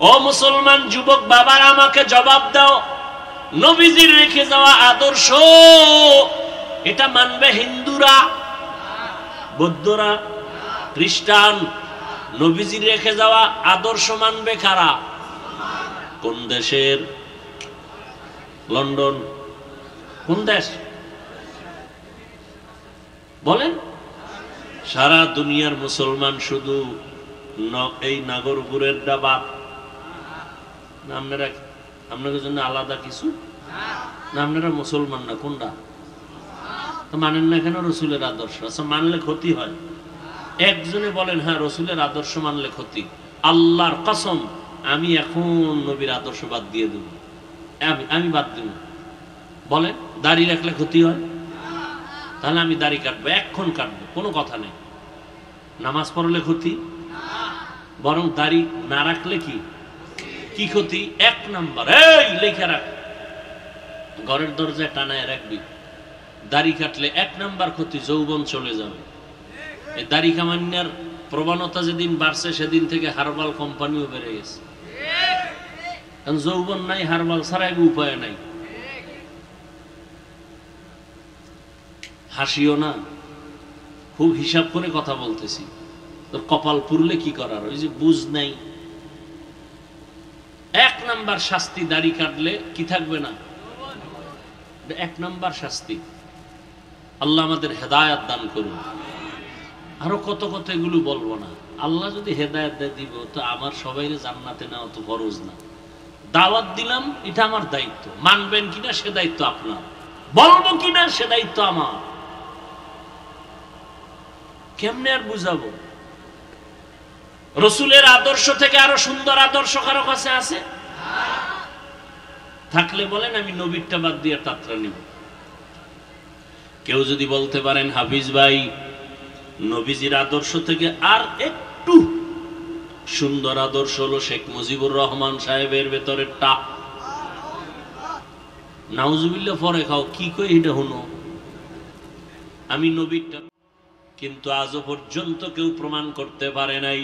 ও মুসলমান যুবক বাবার, আমাকে জবাব দাও, নবীজির রেখে যাওয়া আদর্শ এটা মানবে হিন্দুরা, বৌদ্ধরা, খ্রিস্টান? নবীজির রেখে যাওয়া আদর্শ মানবে কারা? কোন দেশের? লন্ডন? কোন দেশ বলেন? সারা দুনিয়ার মুসলমান শুধু এই নাগরপুরের ডাবা না? আপনাদের জন্য আলাদা কিছু না? আপনারা মুসলমান না? কোনটা তো মানেন না কেন? রসুলের আদর্শ। আচ্ছা, মানলে ক্ষতি হয়? একজনে বলেন হ্যাঁ রসুলের আদর্শ মানলে ক্ষতি। আল্লাহর কসম, আমি এখন নবীর আদর্শ বাদ দিয়ে দেব, আমি বাদ দেব। বলেন দাড়ি রাখলে ক্ষতি হয়? তাহলে আমি দাড়ি কাটবো, এখন কাটবো, কোনো কথা নেই। নামাজ পড়লে ক্ষতি? বরং দাড়ি না রাখলে কি কি ক্ষতি? এক নাম্বার, এই লেখা রাখ, ঘরের দরজায় টানায় রাখবি। দাড়ি কাটলে এক নাম্বার ক্ষতি, যৌবন চলে যাবে। এই দাড়ি কামান্যার প্রবণতা যেদিন বাড়ছে সেদিন থেকে হারবাল কোম্পানিও বেড়ে গেছে। কারণ যৌবন নাই, হারবাল ছাড়া উপায় নাই। হাসিও না, খুব হিসাব করে কথা বলতেছি। তোর কপাল পুরলে কি করার? ওই যে বুঝ নাই। এক নাম্বার শাস্তি, দাড়ি কাটলে কি থাকবে না? এক নাম্বার শাস্তি। আল্লাহ আমাদের হেদায়েত দান করুন। আরো কত কত এগুলো বলবো না। আল্লাহ যদি হেদায়েত দেয় দিব, তো আমার সবাইরে জান্নাতে নেওয়া তো ফরজ না। দাওয়াত দিলাম, এটা আমার দায়িত্ব। মানবেন কিনা সে দায়িত্ব আপনার, বলবো কিনা সে দায়িত্ব আমার। কেমনে আর বুঝাবো? রসুলের আদর্শ থেকে আরো সুন্দর আদর্শ কারো কাছে আছে? থাকলে বলেন, আমি নবীরটা বাদ দিয়ে তাত্রা নিব। কেউ যদি বলতে পারেন হাফিজ ভাই, নবীজির আদর্শ থেকে আর একটু সুন্দর আদর্শ হলো শেখ মুজিবুর রহমান সাহেবের ভেতরেরটা, নাউজুবিল্লাহ পরে খাও, কি কই এটা হলো? আমি নবীরটা। কিন্তু আজও পর্যন্ত কেউ প্রমাণ করতে পারে নাই।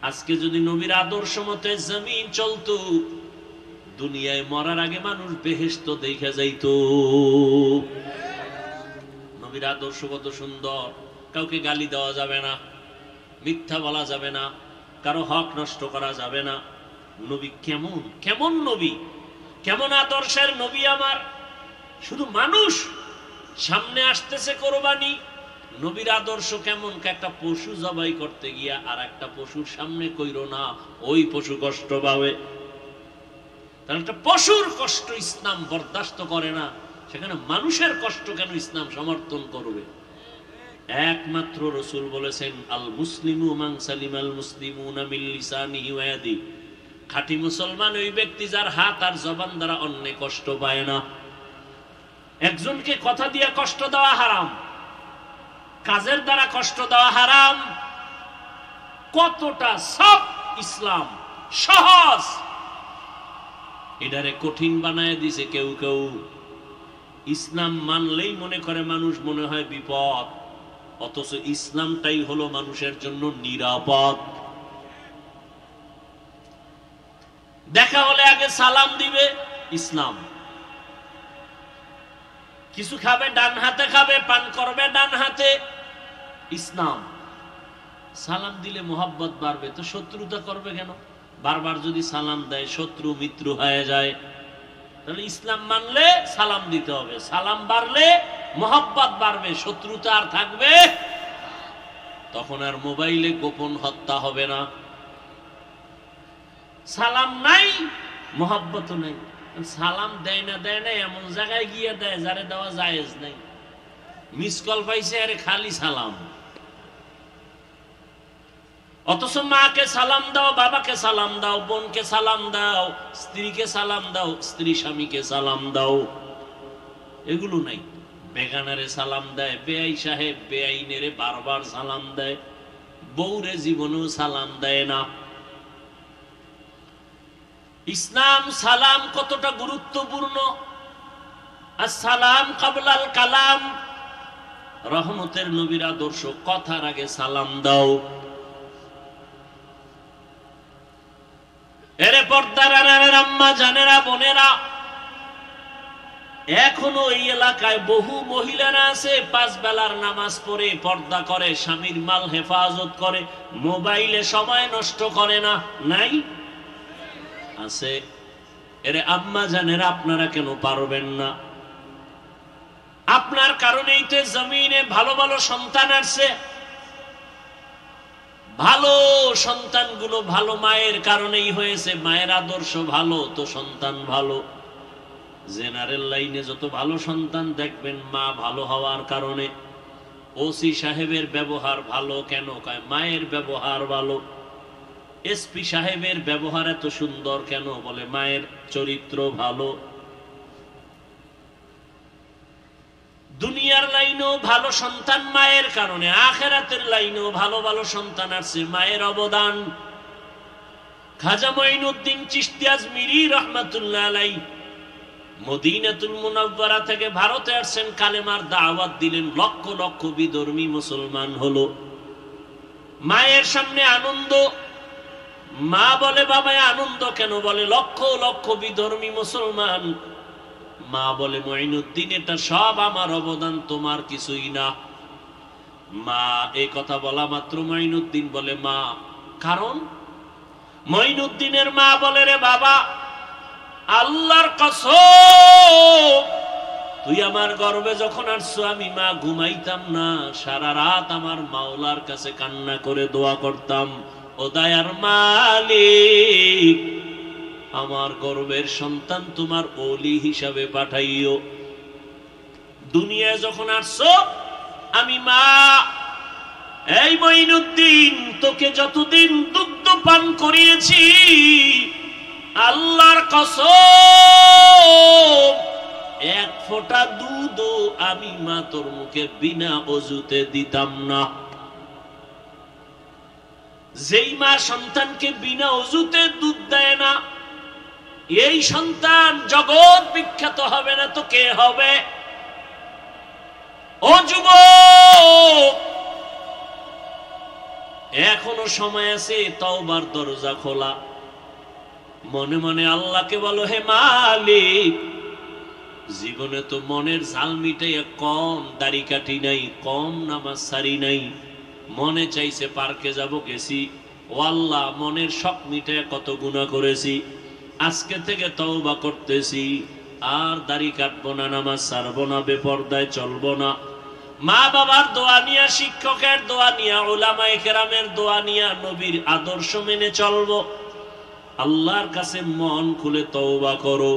আজকে যদি নবীর আদর্শ মতে জমিন চলতো, দুনিয়ায় মরার আগে মানুষ বেহেশত দেখে যাইতো। নবীর আদর্শ কত সুন্দর। কাউকে গালি দেওয়া যাবে না, মিথ্যা বলা যাবে না, কারো হক নষ্ট করা যাবে না। নবী কেমন কেমন নবী, কেমন আদর্শের নবী আমার! শুধু মানুষ সামনে আসতেছে কোরবানি, নবীর আদর্শ কেমন? একটা পশু জবাই করতে গিয়া আর একটা পশুর সামনে কইরো না, ওই পশু কষ্ট পাবে। তাহলে একটা পশুর কষ্ট ইসলাম বরদাস্ত করে না, সেখানে মানুষের কষ্ট কেন ইসলাম সমর্থন করবে? একমাত্র রসুল বলেছেন, আল মুসলিমু মান সালিম আল মুসলিমুনা মিন লিসানিহি ওয়া ইয়াদিহি। খাঁটি মুসলমান ওই ব্যক্তি যার হাত আর জবান দ্বারা অন্য কষ্ট পায় না। একজনকে কথা দিয়ে কষ্ট দেওয়া হারাম, কাজের দ্বারা কষ্ট দেওয়া হারাম। কতটা সব ইসলাম সহজ, এটারে কঠিন বানায় দিছে কেউ কেউ। ইসলাম মানলেই মনে করে মানুষ, মনে হয় বিপদ, অথচ ইসলামটাই হলো মানুষের জন্য নিরাপদ। দেখা হলে আগে সালাম দিবে, ইসলাম। কিছু খাবে ডান হাতে খাবে, পান করবে ডান হাতে, ইসলাম। সালাম দিলে মোহাব্বত বাড়বে, তো শত্রুতা করবে কেন? বারবার যদি সালাম দেয় শত্রু মিত্র হয়ে যায়। তাহলে ইসলাম মানলে সালাম দিতে হবে, সালাম বাড়লে মোহাব্বত বাড়বে, শত্রুতা আর থাকবে। তখন আর মোবাইলে গোপন হত্যা হবে না। সালাম নাই, মোহাব্বত নাই। সালাম দেয় না এমন জায়গায় গিয়ে দেয় যারে দেওয়া জায়েজ নাই। মিস কল পাইছে, আরে খালি সালাম। অথচ মাকে সালাম দাও, বাবাকে সালাম দাও, বোনকে সালাম দাও, স্ত্রীকে সালাম দাও, স্ত্রী স্বামীকে সালাম দাও, এগুলো নাই। বেগানারে সালাম দেয়, বেআই সাহেব বেআইনেরে বারবার সালাম দেয়, বউরে জীবনেও সালাম দেয় না। ইসলাম সালাম কতটা গুরুত্বপূর্ণ। আসসালাম কাবলাল কালাম, রহমতের নবীর আদর্শ, কথার আগে সালাম দাও। এরে পর্দার আড়ালের আম্মা জানেরা, বোনেরা, এখনো এই এলাকায় বহু মহিলারা আছে, 5 বেলার নামাজ পড়ে, পর্দা করে, স্বামীর মাল হেফাজত করে, মোবাইলে সময় নষ্ট করে না, নাই? আছে। এরে আম্মা জানেরা, আপনারা কেন পারবেন না? আপনার কারণেই তো জমিনে ভালো ভালো সন্তান আসছে। ভালো সন্তানগুলো ভালো মায়ের কারণেই হয়েছে। মায়ের আদর্শ ভালো তো সন্তান ভালো। জেনারেল লাইনে যত ভালো সন্তান দেখবেন মা ভালো হওয়ার কারণে। ওসি সাহেবের ব্যবহার ভালো কেন? কয় মায়ের ব্যবহার ভালো। এসপি সাহেবের ব্যবহার এত সুন্দর কেন? বলে মায়ের চরিত্র ভালো। দুনিয়ার লাইনেও ভালো সন্তান মায়ের কারণে, আখিরাতের লাইনেও ভালো ভালো সন্তান আছে মায়ের অবদান। খাজা মঈনুদ্দিন চিশতি আজমিরি রহমাতুল্লাহ আলাইহি মদিনাতুল মুনাওয়ারা থেকে ভারতে আসছেন, কালেমার দাওয়াত দিলেন, লক্ষ লক্ষ বিধর্মী মুসলমান হলো। মায়ের সামনে আনন্দ। মা বলে বাবা আনন্দ কেন? বলে লক্ষ লক্ষ বিধর্মী মুসলমান। মা বলে মঈনুদ্দিন এটা সব আমার অবদান, তোমার কিছুই না। মা এই কথা বলা মাত্র মঈনুদ্দিন বলে মা, কারণ মঈনুদ্দিনের মা বলে রে বাবা, আল্লাহর কসম তুই আমার গর্ভে যখন আসছো আমি মা ঘুমাইতাম না, সারা রাত আমার মাওলার কাছে কান্না করে দোয়া করতাম, ও দয়ার মালিক আমার গর্ভের সন্তান তোমার ওলি হিসাবে পাঠাইও। দুনিয়ায় যখন আসছো আমি মা, এই মঈনুদ্দিন তোকে যতদিন দুগ্ধ পান করিয়েছি আল্লাহর কসম এক ফোঁটা দুধও আমি মা তোর মুখে বিনা ওযুতে দিতাম না। যেই মা সন্তানকে বিনা ওযুতে দুধ দেয় না, এই সন্তান জগৎ বিখ্যাত হবে না তো কে হবে? ও যুবক, এখনো সময় আছে, তওবার দরজা খোলা। মনে মনে আল্লাহকে বলো, হে মালিক, জীবনে তো মনের ঝাল মিটাইয়া কম দাড়ি কাটি নাই, কম নামাজ সারি নাই, মনে চাইছে পার্কে যাব, গেছি। ও আল্লাহ, মনের শখ মিটাইয়া কত গুনাহ করেছি, আজকে থেকে তওবা করতেছি, আর দাড়ি কাটবো না, নামাজ ছাড়বো না, বেপরদায় চলবো না। মা বাবার দোয়া নিয়া, শিক্ষকের দোয়া নিয়া, উলামায়ে কেরামের দোয়া নিয়া নবীর আদর্শ মেনে চলবো। আল্লাহর কাছে মন খুলে তওবা করো।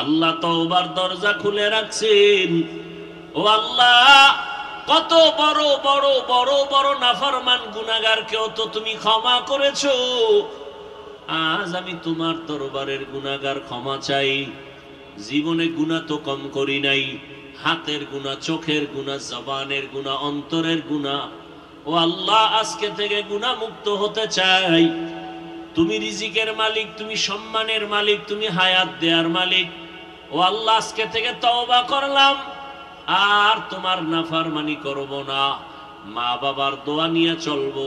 আল্লাহ তওবার দরজা খুলে রাখছেন। ও আল্লাহ, কত বড় বড় বড় বড় নাফরমান গুনাহগারকেও তো তুমি ক্ষমা করেছো। আজ আমি তোমার দরবারের গুনাহগার ক্ষমা চাই। জীবনে গুনাহ তো কম করি নাই, হাতের গুনাহ, চোখের গুনাহ, জবানের গুনাহ, অন্তরের গুনাহ। ও আল্লাহ, আজকে থেকে গুনাহ মুক্ত হতে চাই। তুমি রিজিকের মালিক, তুমি সম্মানের মালিক, তুমি হায়াত দেয়ার মালিক। ও আল্লাহ, আজকে থেকে তওবা করলাম, আর তোমার নাফরমানি করব না। মা বাবার দোয়া নিয়ে চলবো,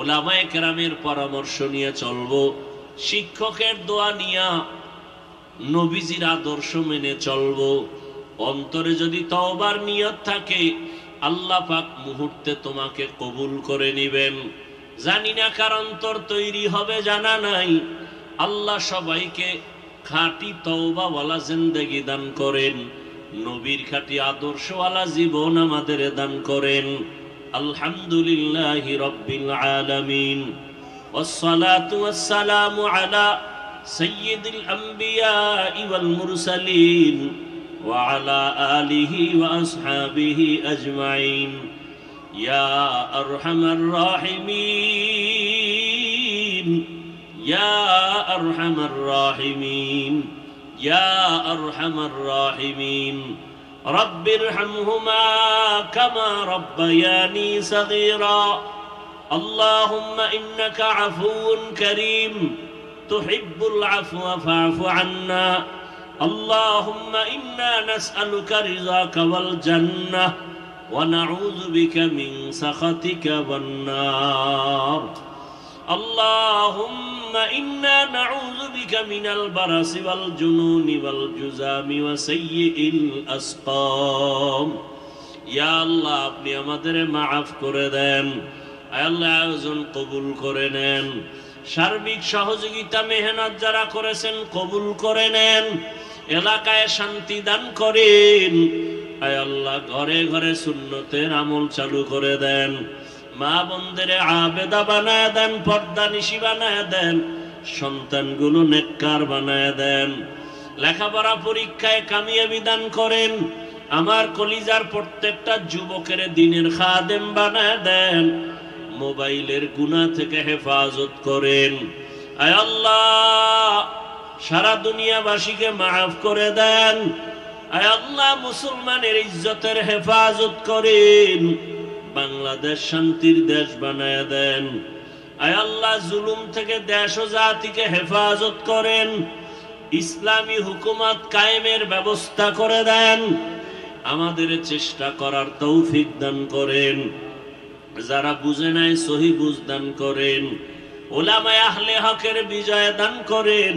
উলামায়ে কেরামের পরামর্শ নিয়ে চলবো, শিক্ষকের দোয়া নিয়ে নবীজির আদর্শ মেনে চলবো। অন্তরে যদি তওবার নিয়ত থাকে, আল্লাহ পাক মুহূর্তে তোমাকে কবুল করে নিবেন। জানি না কার অন্তর তৈরি হবে, জানা নাই। আল্লাহ সবাইকে খাঁটি তওবাওয়ালা জিন্দেগি দান করেন, নবীর খাঁটি আদর্শওয়ালা জীবন আমাদের দান করেন। আলহামদুলিল্লাহি রাব্বিল আলামিন, ওয়াসসালাতু ওয়াসসালামু আলা সাইয়্যিদিল আম্বিয়া ওয়াল মুরসালিন ওয়া আলা আলিহি ওয়া আসহাবিহি আজমাইন। ইয়া আরহামার রাহিমিন, ইয়া আরহামার রাহিমিন, ইয়া আরহামার রাহিমিন। রব্বিরহামহুমা কামা রব্বায়ানি সগীরা। আল্লাহুম্মা ইন্নাকা আফুউন কারীম তুহিব্বুল আফওয়া ফা'ফু আন্না। আল্লাহুম্মা ইন্না নাসআলুকা রিযাকা ওয়াল জান্নাহ ونعوذ بك من سخطك والنار اللهم إنا نعوذ بك من البرص والجنون والجذام وسيء الأسقام ইয়া আল্লাহ আপনি আমাদের মাফ করে দেন আল্লাহ আয়োজন কবুল করে নেন সার্বিক সহযোগিতা মেহনত যারা করেছেন কবুল করে নেন এলাকায় শান্তি দান করেন আয় আল্লাহ ঘরে ঘরে সুন্নতের আমল চালু করে দেন মা বোনদের আবেদা বানায় দেন পর্দানিশী বানায় দেন সন্তানগুলো নেককার বানায় দেন লেখাপড়া পরীক্ষায় কামিয়াবি দান করেন আমার কলিজার প্রত্যেকটা যুবকের দিনের খাদেম বানায় দেন মোবাইলের গুনাহ থেকে হেফাজত করেন আয় আল্লাহ সারা দুনিয়াবাসীকে মাফ করে দেন আয় আল্লাহ মুসলমানের ইজ্জতের হেফাজত করেন বাংলাদেশ শান্তির দেশ বানায় দেন আয় আল্লাহ জুলুম থেকে দেশ ও জাতিকে হেফাজত করেন ইসলামী হুকুমত কায়েমের ব্যবস্থা করে দেন আমাদের চেষ্টা করার তৌফিক দান করেন যারা বুঝে নাই সহি বুঝ দান করেন উলামায়ে আহলে হকের বিজয় দান করেন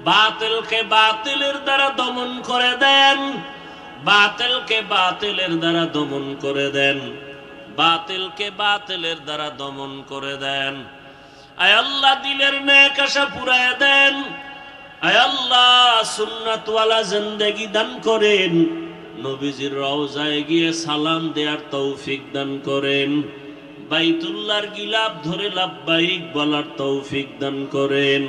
বাতিলকে বাতিলের দ্বারা দমন করে দেন বাতিলকে বাতিলের দ্বারা দমন করে দেন বাতিলকে বাতিলের দ্বারা দমন করে দেন আয় আল্লাহ দিলের নেক আশা পুরায় দেন আয় আল্লাহ সুন্নাতওয়ালা জিন্দেগি দান করেন নবীজির রওজায় গিয়ে সালাম দেওয়ার তৌফিক দান করেন বাইতুল্লাহর গিলাফ ধরে লাব্বাইক বলার তৌফিক দান করেন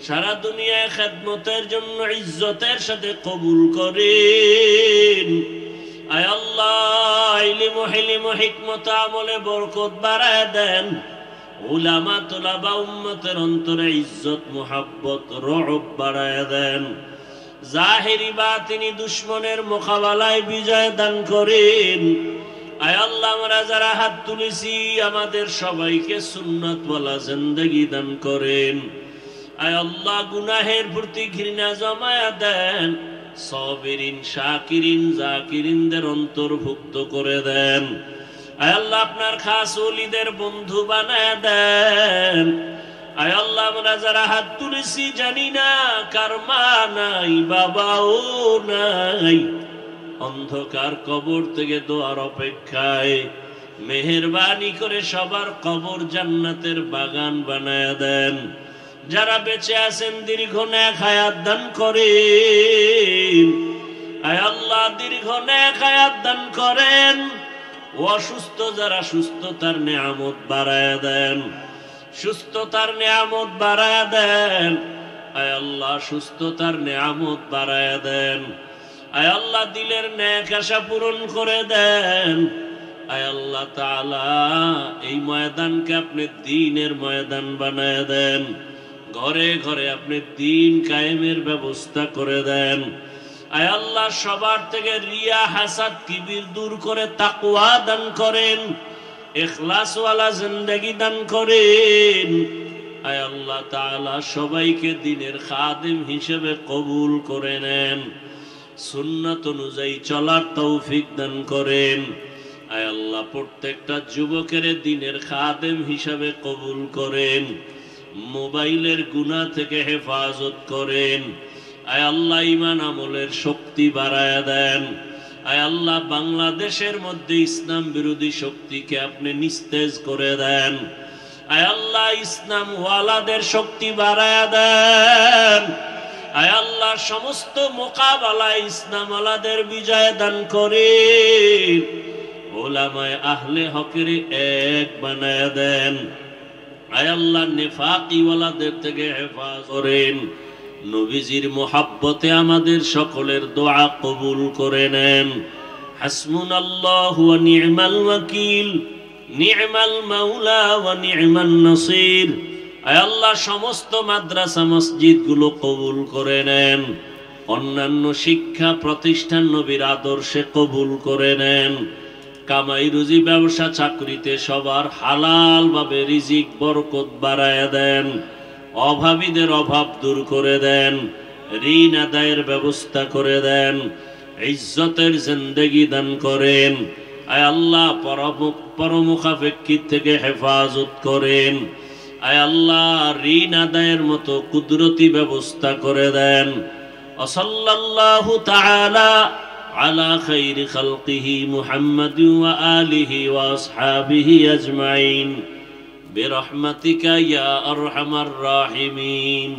সারা দুনিয়ায় খেদমতের জন্য ইজ্জতের সাথে কবুল করেন আয় আল্লাহ ইলম ও হিলম ও হিকমত আমলে বরকত বাড়ায় দেন উলামা তুলাবা উম্মতের অন্তরে ইজ্জত মুহাব্বত রহব বাড়ায় দেন জাহিরি বাতিনি দুশমনের মোকাবেলায় বিজয় দান করেন আয় আল্লাহ আমরা যারা হাত তুলেছি আমাদের সবাইকে সুন্নাতওয়ালা জিন্দেগি দান করেন আয় আল্লাহ গুনাহের প্রতি ঘৃণা জমায়া দেন সাবিরিন শাকিরিন জাকিরিনদের অন্তর্ভুক্ত করে দেন আয় আল্লাহ আপনার খাস ওলিদের বন্ধু বানায় দেন আয় আল্লাহ আমরা যারা হাত তুলেছি জানি না কার মা নাই বাবাও নাই অন্ধকার কবর থেকে দোয়ার অপেক্ষায় মেহেরবানি করে সবার কবর জান্নাতের বাগান বানায় দেন যারা বেঁচে আছেন দীর্ঘ নেক হায়াত দান করেন আয় আল্লাহ দীর্ঘ নেক হায়াত দান করেন অসুস্থ যারা সুস্থতার নিয়ামত বাড়ায় দেন সুস্থতার নিয়ামত বাড়ায় দেন আয় আল্লাহ সুস্থতার নিয়ামত বাড়ায় দেন আয় আল্লাহ দিলের নেক আশা পূরণ করে দেন আয় আল্লাহ তাআলা এই ময়দানকে আপনি দ্বীনের ময়দান বানায় দেন ঘরে ঘরে আপনি দ্বীন কায়েমের ব্যবস্থা করে দেন আয় আল্লাহ সবার থেকে রিয়া হাসাদ কিবির দূর করে তাকওয়া দান করেন ইখলাস ওয়ালা জিন্দেগি দান করেন আয় আল্লাহ তাআলা সবাইকে দ্বীনের খাদেম হিসেবে কবুল করে নেন সুন্নাত অনুযায়ী চলার তৌফিক দান করেন আয় আল্লাহ প্রত্যেকটা যুবকের দ্বীনের খাদেম হিসেবে কবুল করেন মোবাইলের গুনাহ থেকে হেফাজত করেন আয় আল্লাহ ঈমান আমলের শক্তি বাড়ায় দেন আয় আল্লাহ বাংলাদেশের মধ্যে ইসলাম বিরোধী শক্তিকে আপনি নিস্তেজ করে দেন আয় আল্লাহ ইসলাম ওয়ালাদের শক্তি বাড়ায় দেন আয় আল্লাহ সমস্ত মোকাবেলায় ইসলাম ওয়ালাদের বিজয় দান করেন উলামায়ে আহলে হকের এক বানায় দেন আয় আল্লাহ নিফাকি ওয়ালাদের থেকে হেফাজত করেন নবীজির মোহাব্বতে আমাদের সকলের দোয়া কবুল করে নেন হাসবুনাল্লাহু ওয়া নি'মাল ওয়াকিল নি'মাল মাওলা ওয়া নি'মান নাসির আয় আল্লাহ সমস্ত মাদ্রাসা মসজিদগুলো কবুল করে নেন অন্যান্য শিক্ষা প্রতিষ্ঠান নবীর আদর্শে কবুল করে নেন কামাই রুজি ব্যবসা চাকরিতে সবার হালাল ভাবে রিজিক বরকত বাড়ায় দেন অভাবীদের অভাব দূর করে দেন ঋণ আদায়ের ব্যবস্থা করে দেন ইজ্জতের জিন্দেগি দান করেন আয় আল্লাহ পরমুখাপেক্ষিত থেকে হেফাজত করেন। আয় আল্লাহ ঋণ আদায়ের মতো কুদরতি ব্যবস্থা করে দেন। সাল্লাল্লাহু তাআলা আলা খাইরি খালকিহি মুহাম্মাদিন ওয়া আলিহি ওয়া আসহাবিহি আজমাইন বিরহমাতিকা ইয়া আরহামার রাহিমিন।